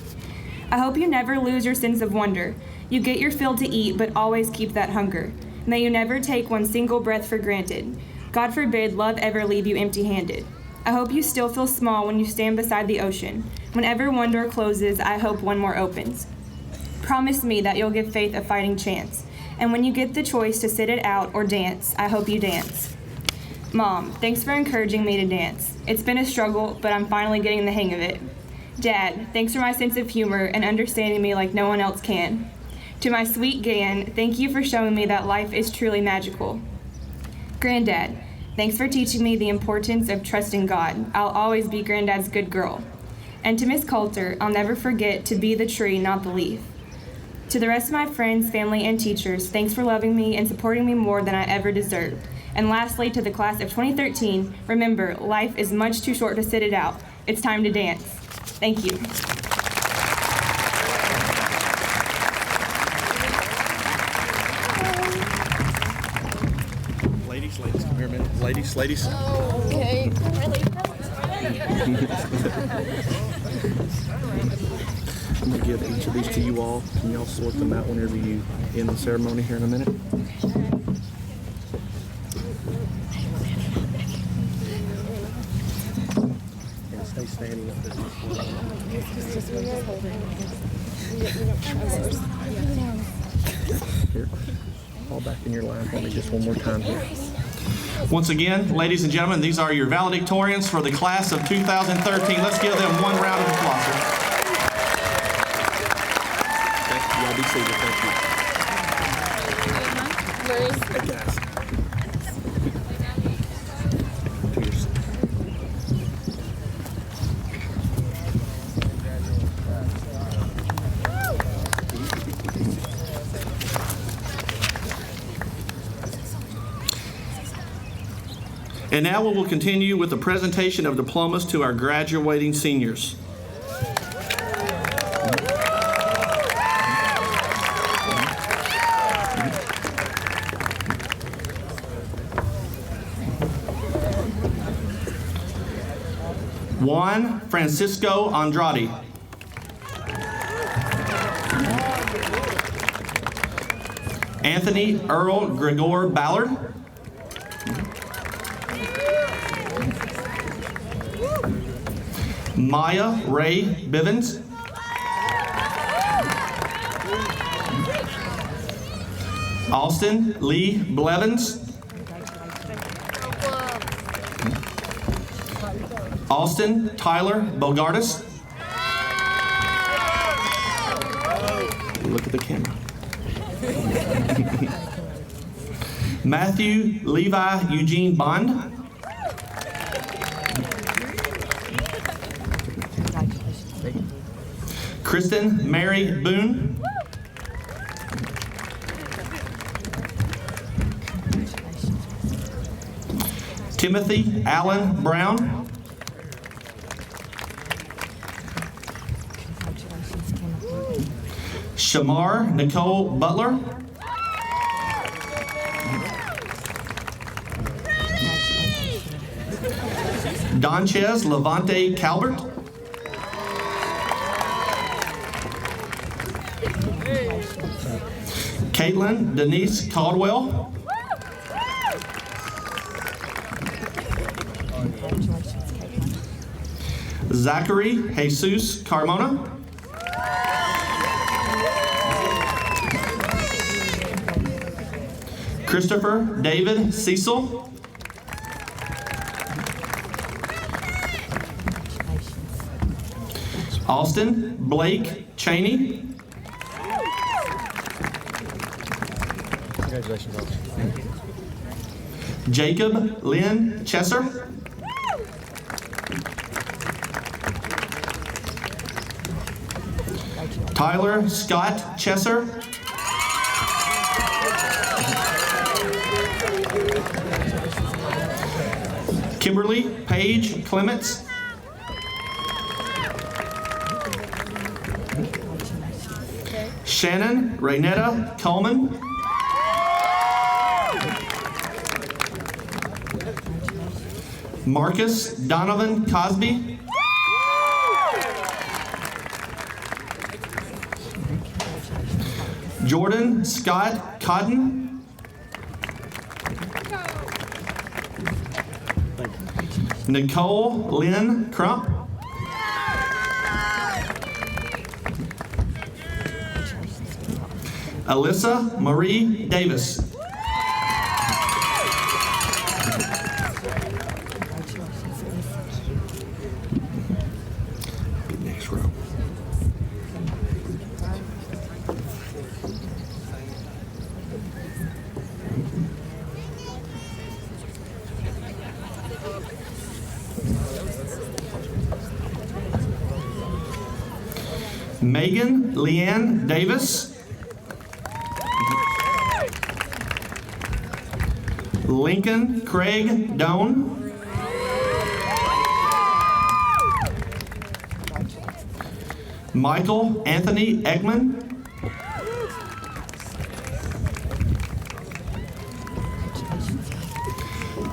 S5: I hope you never lose your sense of wonder. You get your fill to eat, but always keep that hunger. May you never take one single breath for granted. God forbid love ever leave you empty-handed. I hope you still feel small when you stand beside the ocean. Whenever one door closes, I hope one more opens. Promise me that you'll give faith a fighting chance. And when you get the choice to sit it out or dance, I hope you dance. Mom, thanks for encouraging me to dance. It's been a struggle, but I'm finally getting the hang of it. Dad, thanks for my sense of humor and understanding me like no one else can. To my sweet Gan, thank you for showing me that life is truly magical. Granddad, thanks for teaching me the importance of trusting God. I'll always be Granddad's good girl. And to Miss Coulter, I'll never forget to be the tree, not the leaf. To the rest of my friends, family, and teachers, thanks for loving me and supporting me more than I ever deserved. And lastly, to the class of 2013, remember, life is much too short to sit it out. It's time to dance. Thank you.
S2: Ladies, come here a minute. Ladies.
S9: Oh, okay.
S2: I'm going to give each of these to you all. Can y'all sort them out whenever you end the ceremony here in a minute? And stay standing up there. Here, fall back in your line for me just one more time here. Once again, ladies and gentlemen, these are your valedictorians for the class of 2013. Let's give them one round of applause. Y'all be seated. Thank you. Hey, guys. Cheers. And now we will continue with the presentation of diplomas to our graduating seniors. Juan Francisco Andrade. Anthony Earl Gregor Ballard. Maya Ray Bivens. Austin Lee Blevins. Austin Tyler Bogardus. Look at the camera. Matthew Levi Eugene Bond. Kristen Mary Boone. Timothy Allen Brown. Shamar Nicole Butler. Donchez Levante Calvert. Caitlin Denise Caldwell. Zachary Jesus Carmona. Christopher David Cecil. Austin Blake Cheney.
S13: Congratulations, Austin.
S2: Jacob Lynn Chesser. Tyler Scott Chesser. Kimberly Paige Clements. Shannon Raynetta Coleman. Marcus Donovan Cosby. Jordan Scott Cotton. Nicole Lynn Crump. Alyssa Marie Davis. Next row. Megan Leanne Davis. Lincoln Craig Doan. Michael Anthony Ekman.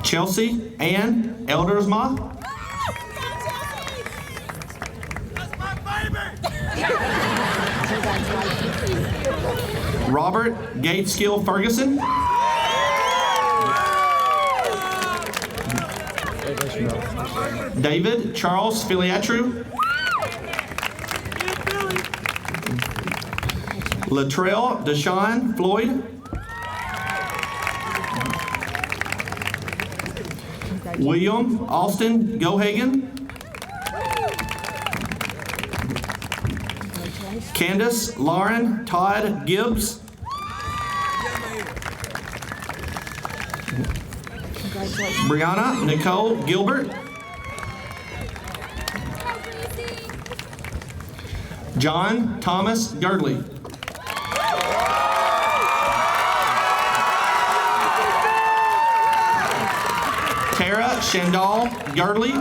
S2: Chelsea Ann Eldersma. Robert Gateskill Ferguson. David Charles Filiatru. Latrell Deshaun Floyd. William Austin Gohagen. Candace Lauren Todd Gibbs. Brianna Nicole Gilbert. John Thomas Girdley. Tara Shandal Girdley.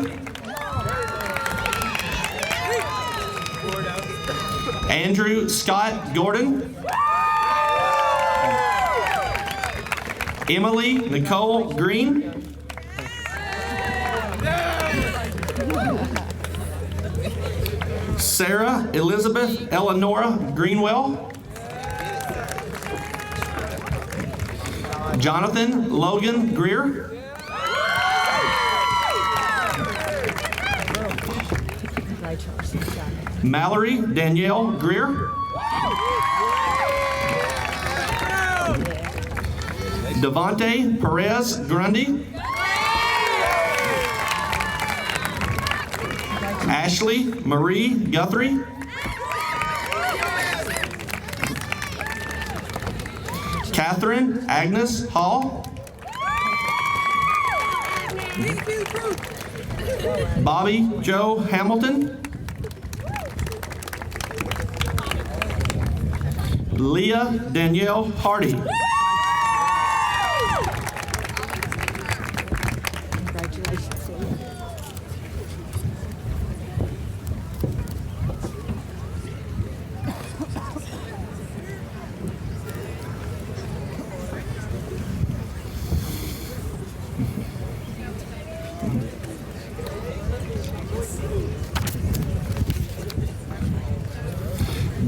S2: Andrew Scott Gordon. Emily Nicole Green. Sarah Elizabeth Eleanora Greenwell. Jonathan Logan Greer. Mallory Danielle Greer. Devontae Perez Grundy. Ashley Marie Guthrie. Catherine Agnes Hall. Bobby Joe Hamilton. Leah Danielle Hardy.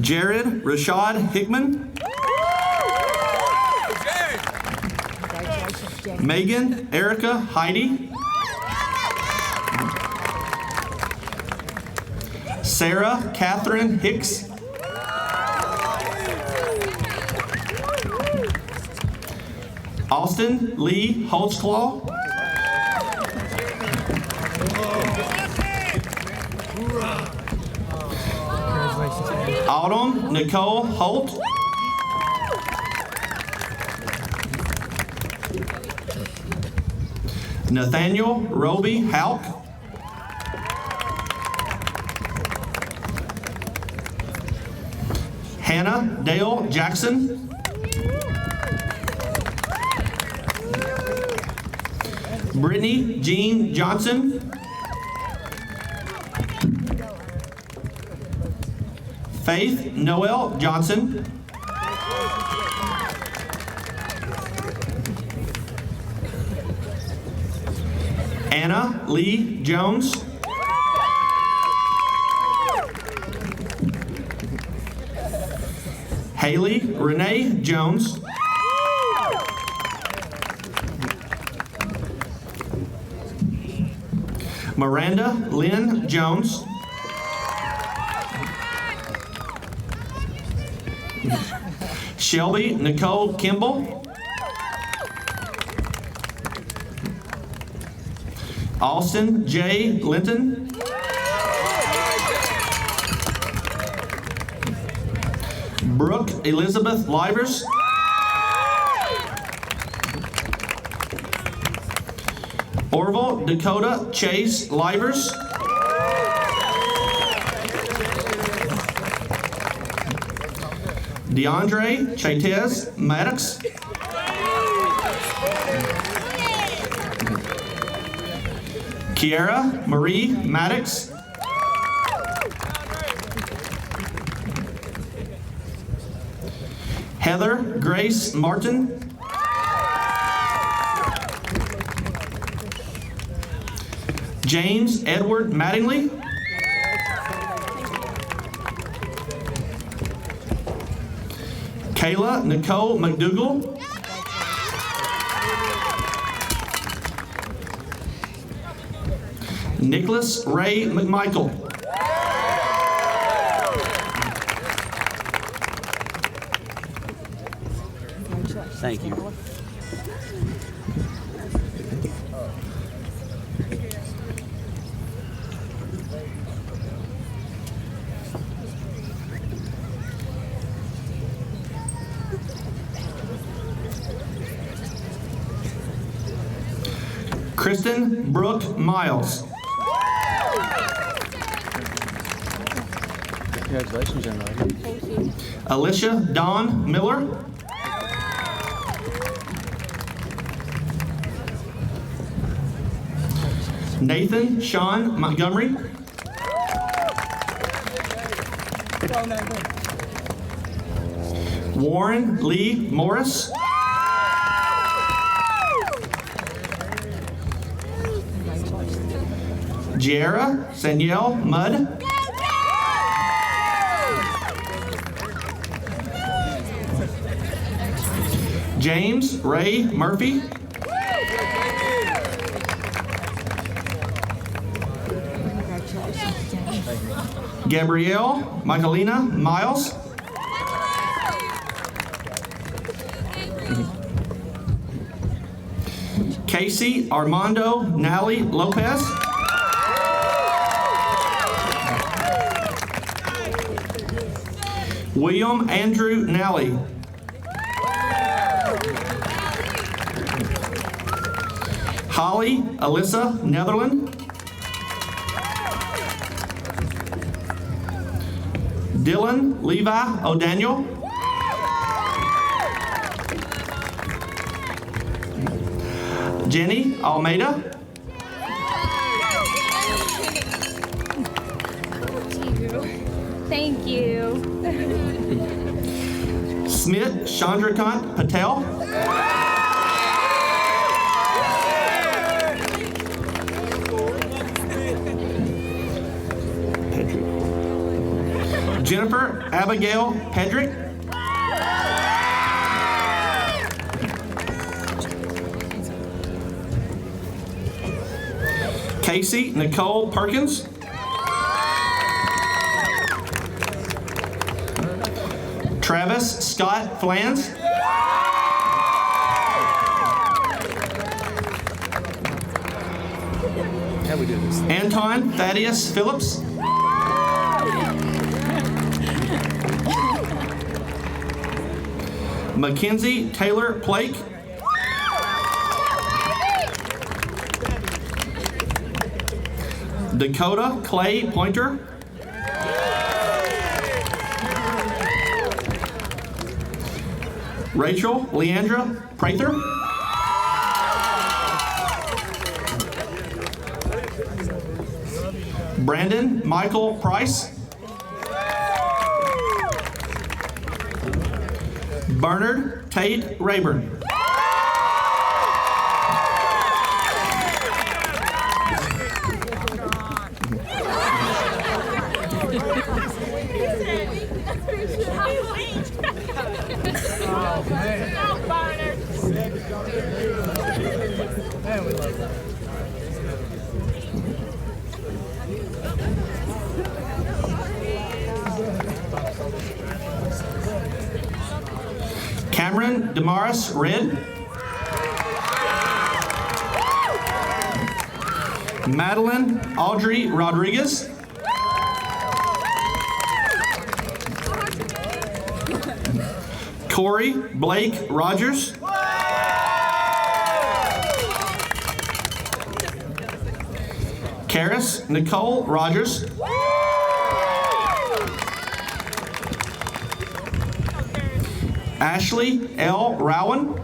S2: Jared Rashad Hickman. Megan Erica Heidi. Sarah Catherine Hicks. Austin Lee Holtzclaw. Autumn Nicole Holt. Nathaniel Roby Halk. Hannah Dale Jackson. Brittany Jean Johnson. Faith Noel Johnson. Anna Lee Jones. Haley Renee Jones. Miranda Lynn Jones. Shelby Nicole Kimball. Austin J. Linton. Brooke Elizabeth Livers. Orville Dakota Chase Livers. DeAndre Chaitez Maddox. Kiara Marie Maddox. Heather Grace Martin. James Edward Mattingly. Kayla Nicole McDougall. Nicholas Ray McMichael.
S13: Thank you.
S2: Kristen Brooke Miles.
S13: Congratulations, young lady.
S11: Thank you.
S2: Alicia Dawn Miller. Nathan Sean Montgomery. Warren Lee Morris. Giera Saniel Mudd. James Ray Murphy. Gabrielle Michaelina Miles. Casey Armando Nally Lopez. William Andrew Nally. Holly Alyssa Netherland. Dylan Levi O'Daniel. Jenny Almeida.
S5: Thank you.
S2: Smith Chandrakant Patel. Jennifer Abigail Pedrick. Casey Nicole Perkins. Travis Scott Flans.
S13: How we do this?
S2: Anton Thaddeus Phillips. Mackenzie Taylor Plake. Dakota Clay Pointer. Rachel Leandra Prather. Brandon Michael Price. Bernard Tate Rayburn. Cameron Damaris Red. Madeline Audrey Rodriguez. Corey Blake Rogers. Karis Nicole Rogers. Ashley L. Rowan.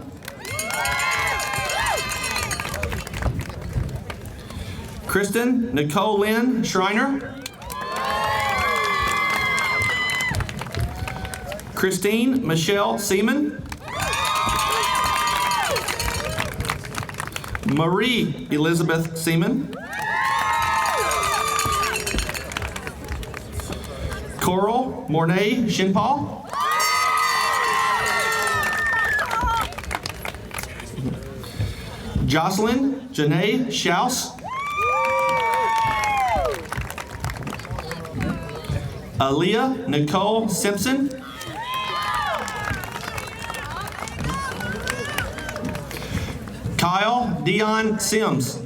S2: Kristen Nicole Lynn Schreiner. Christine Michelle Seaman. Marie Elizabeth Seaman. Coral Mornay Shinpaul. Jocelyn Janae Schaus. Aaliyah Nicole Simpson. Kyle Dion Sims.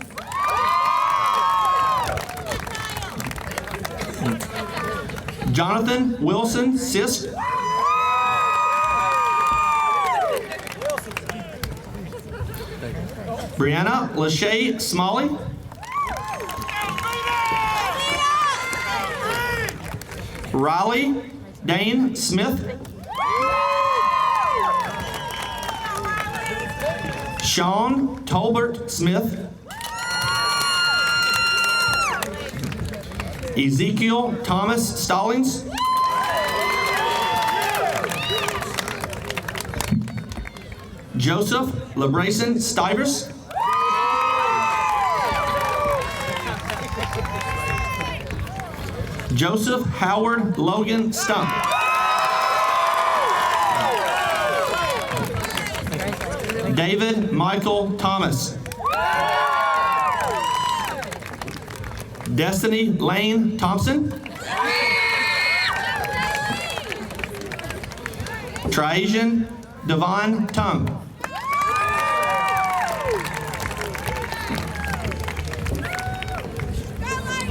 S2: Jonathan Wilson Sisk. Brianna Lachey Smalley. Riley Dane Smith. Sean Tolbert Smith. Ezekiel Thomas Stallings. Joseph LeBrayson Stivers. Joseph Howard Logan Stump. David Michael Thomas. Destiny Lane Thompson. Trajan Devon Tung.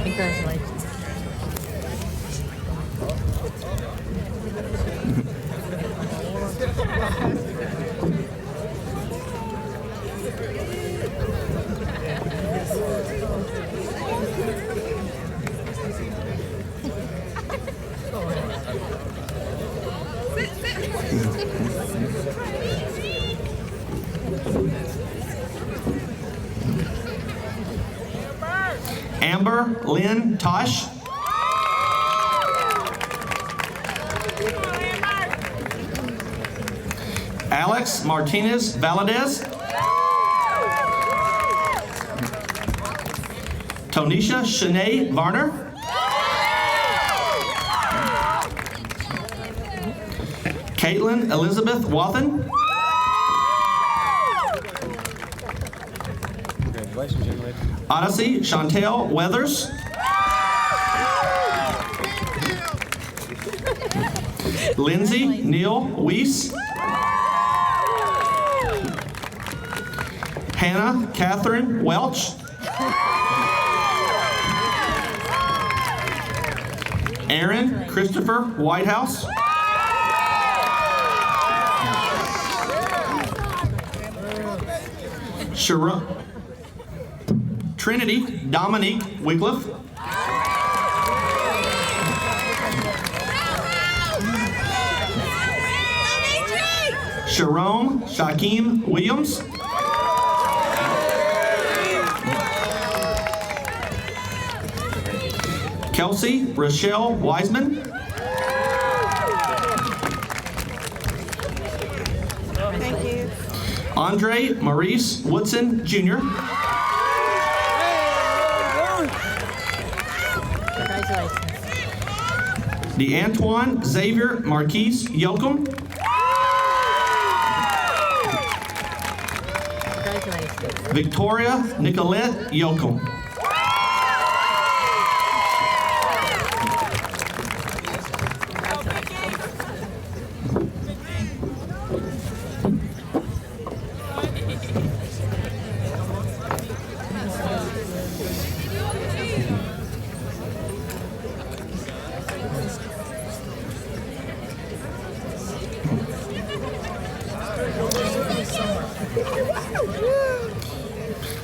S14: Congratulations.
S2: Amber Lynn Tosh. Alex Martinez Valadez. Tonisha Shanae Varner. Caitlin Elizabeth Wathen.
S13: Congratulations, young lady.
S2: Odyssey Chantel Weathers. Lindsay Neal Weiss. Hannah Catherine Welch. Aaron Christopher Whitehouse. Trinity Dominique Wycliffe. Sharon Shaquem Williams. Kelsey Rochelle Wiseman.
S14: Thank you.
S2: Andre Maurice Woodson Jr.
S14: Congratulations.
S2: DeAntoine Xavier Marquise Yoakum.
S14: Congratulations.
S2: Victoria Nicolette Yoakum.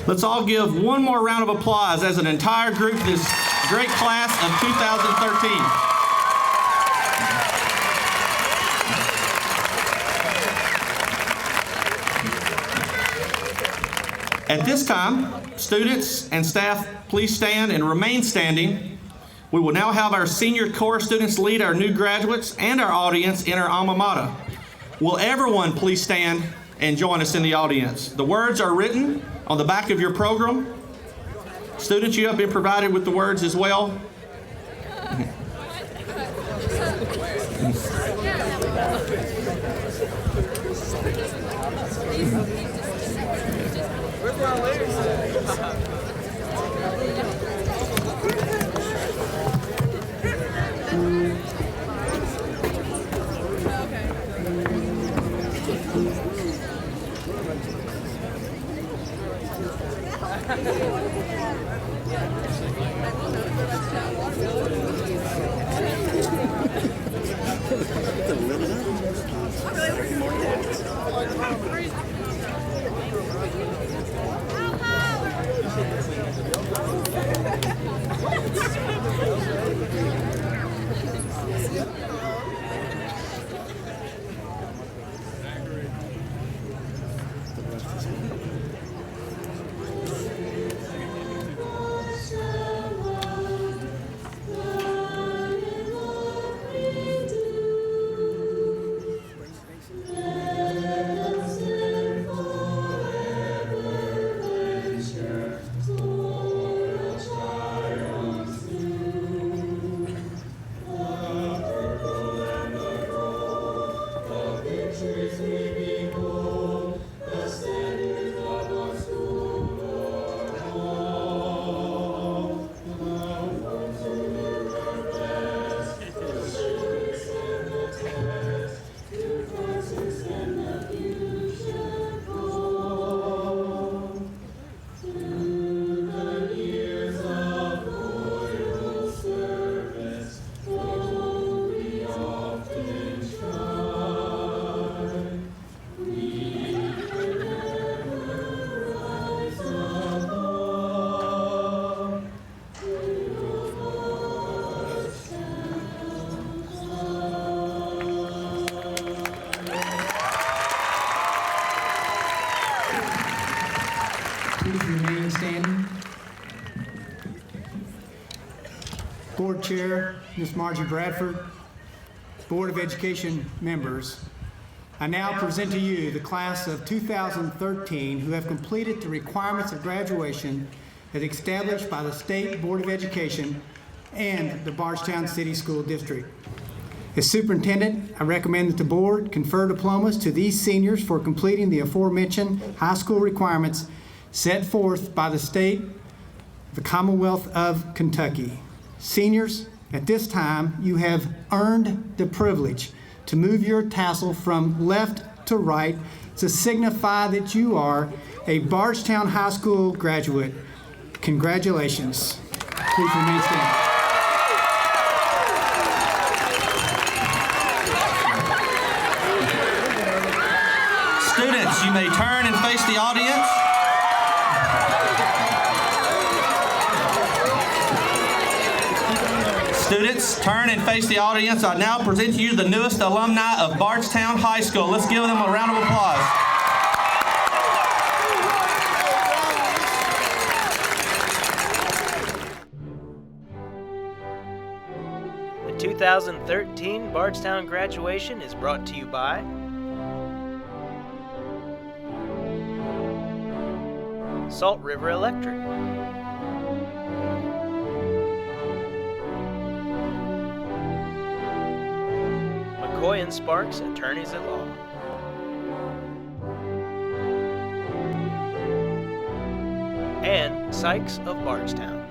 S2: Let's all give one more round of applause as an entire group to this great class of 2013. At this time, students and staff, please stand and remain standing. We will now have our senior core students lead our new graduates and our audience in our alma mater. Will everyone please stand and join us in the audience? The words are written on the back of your program. Students, you have been provided with the words as well.
S4: Board Chair, Ms. Margie Bradford, Board of Education members, I now present to you the class of 2013 who have completed the requirements of graduation as established by the State Board of Education and the Bardstown City School District. As superintendent, I recommend that the board confer diplomas to these seniors for completing the aforementioned high school requirements set forth by the state, the Commonwealth of Kentucky. Seniors, at this time, you have earned the privilege to move your tassel from left to right to signify that you are a Bardstown High School graduate. Congratulations. Please remain standing.
S2: Students, you may turn and face the audience. Students, turn and face the audience. I now present to you the newest alumni of Bardstown High School. Let's give them a round of applause.
S1: The 2013 Bardstown graduation is brought to you by Salt River Electric, McCoy and Sparks, attorneys at law, and Sykes of Bardstown.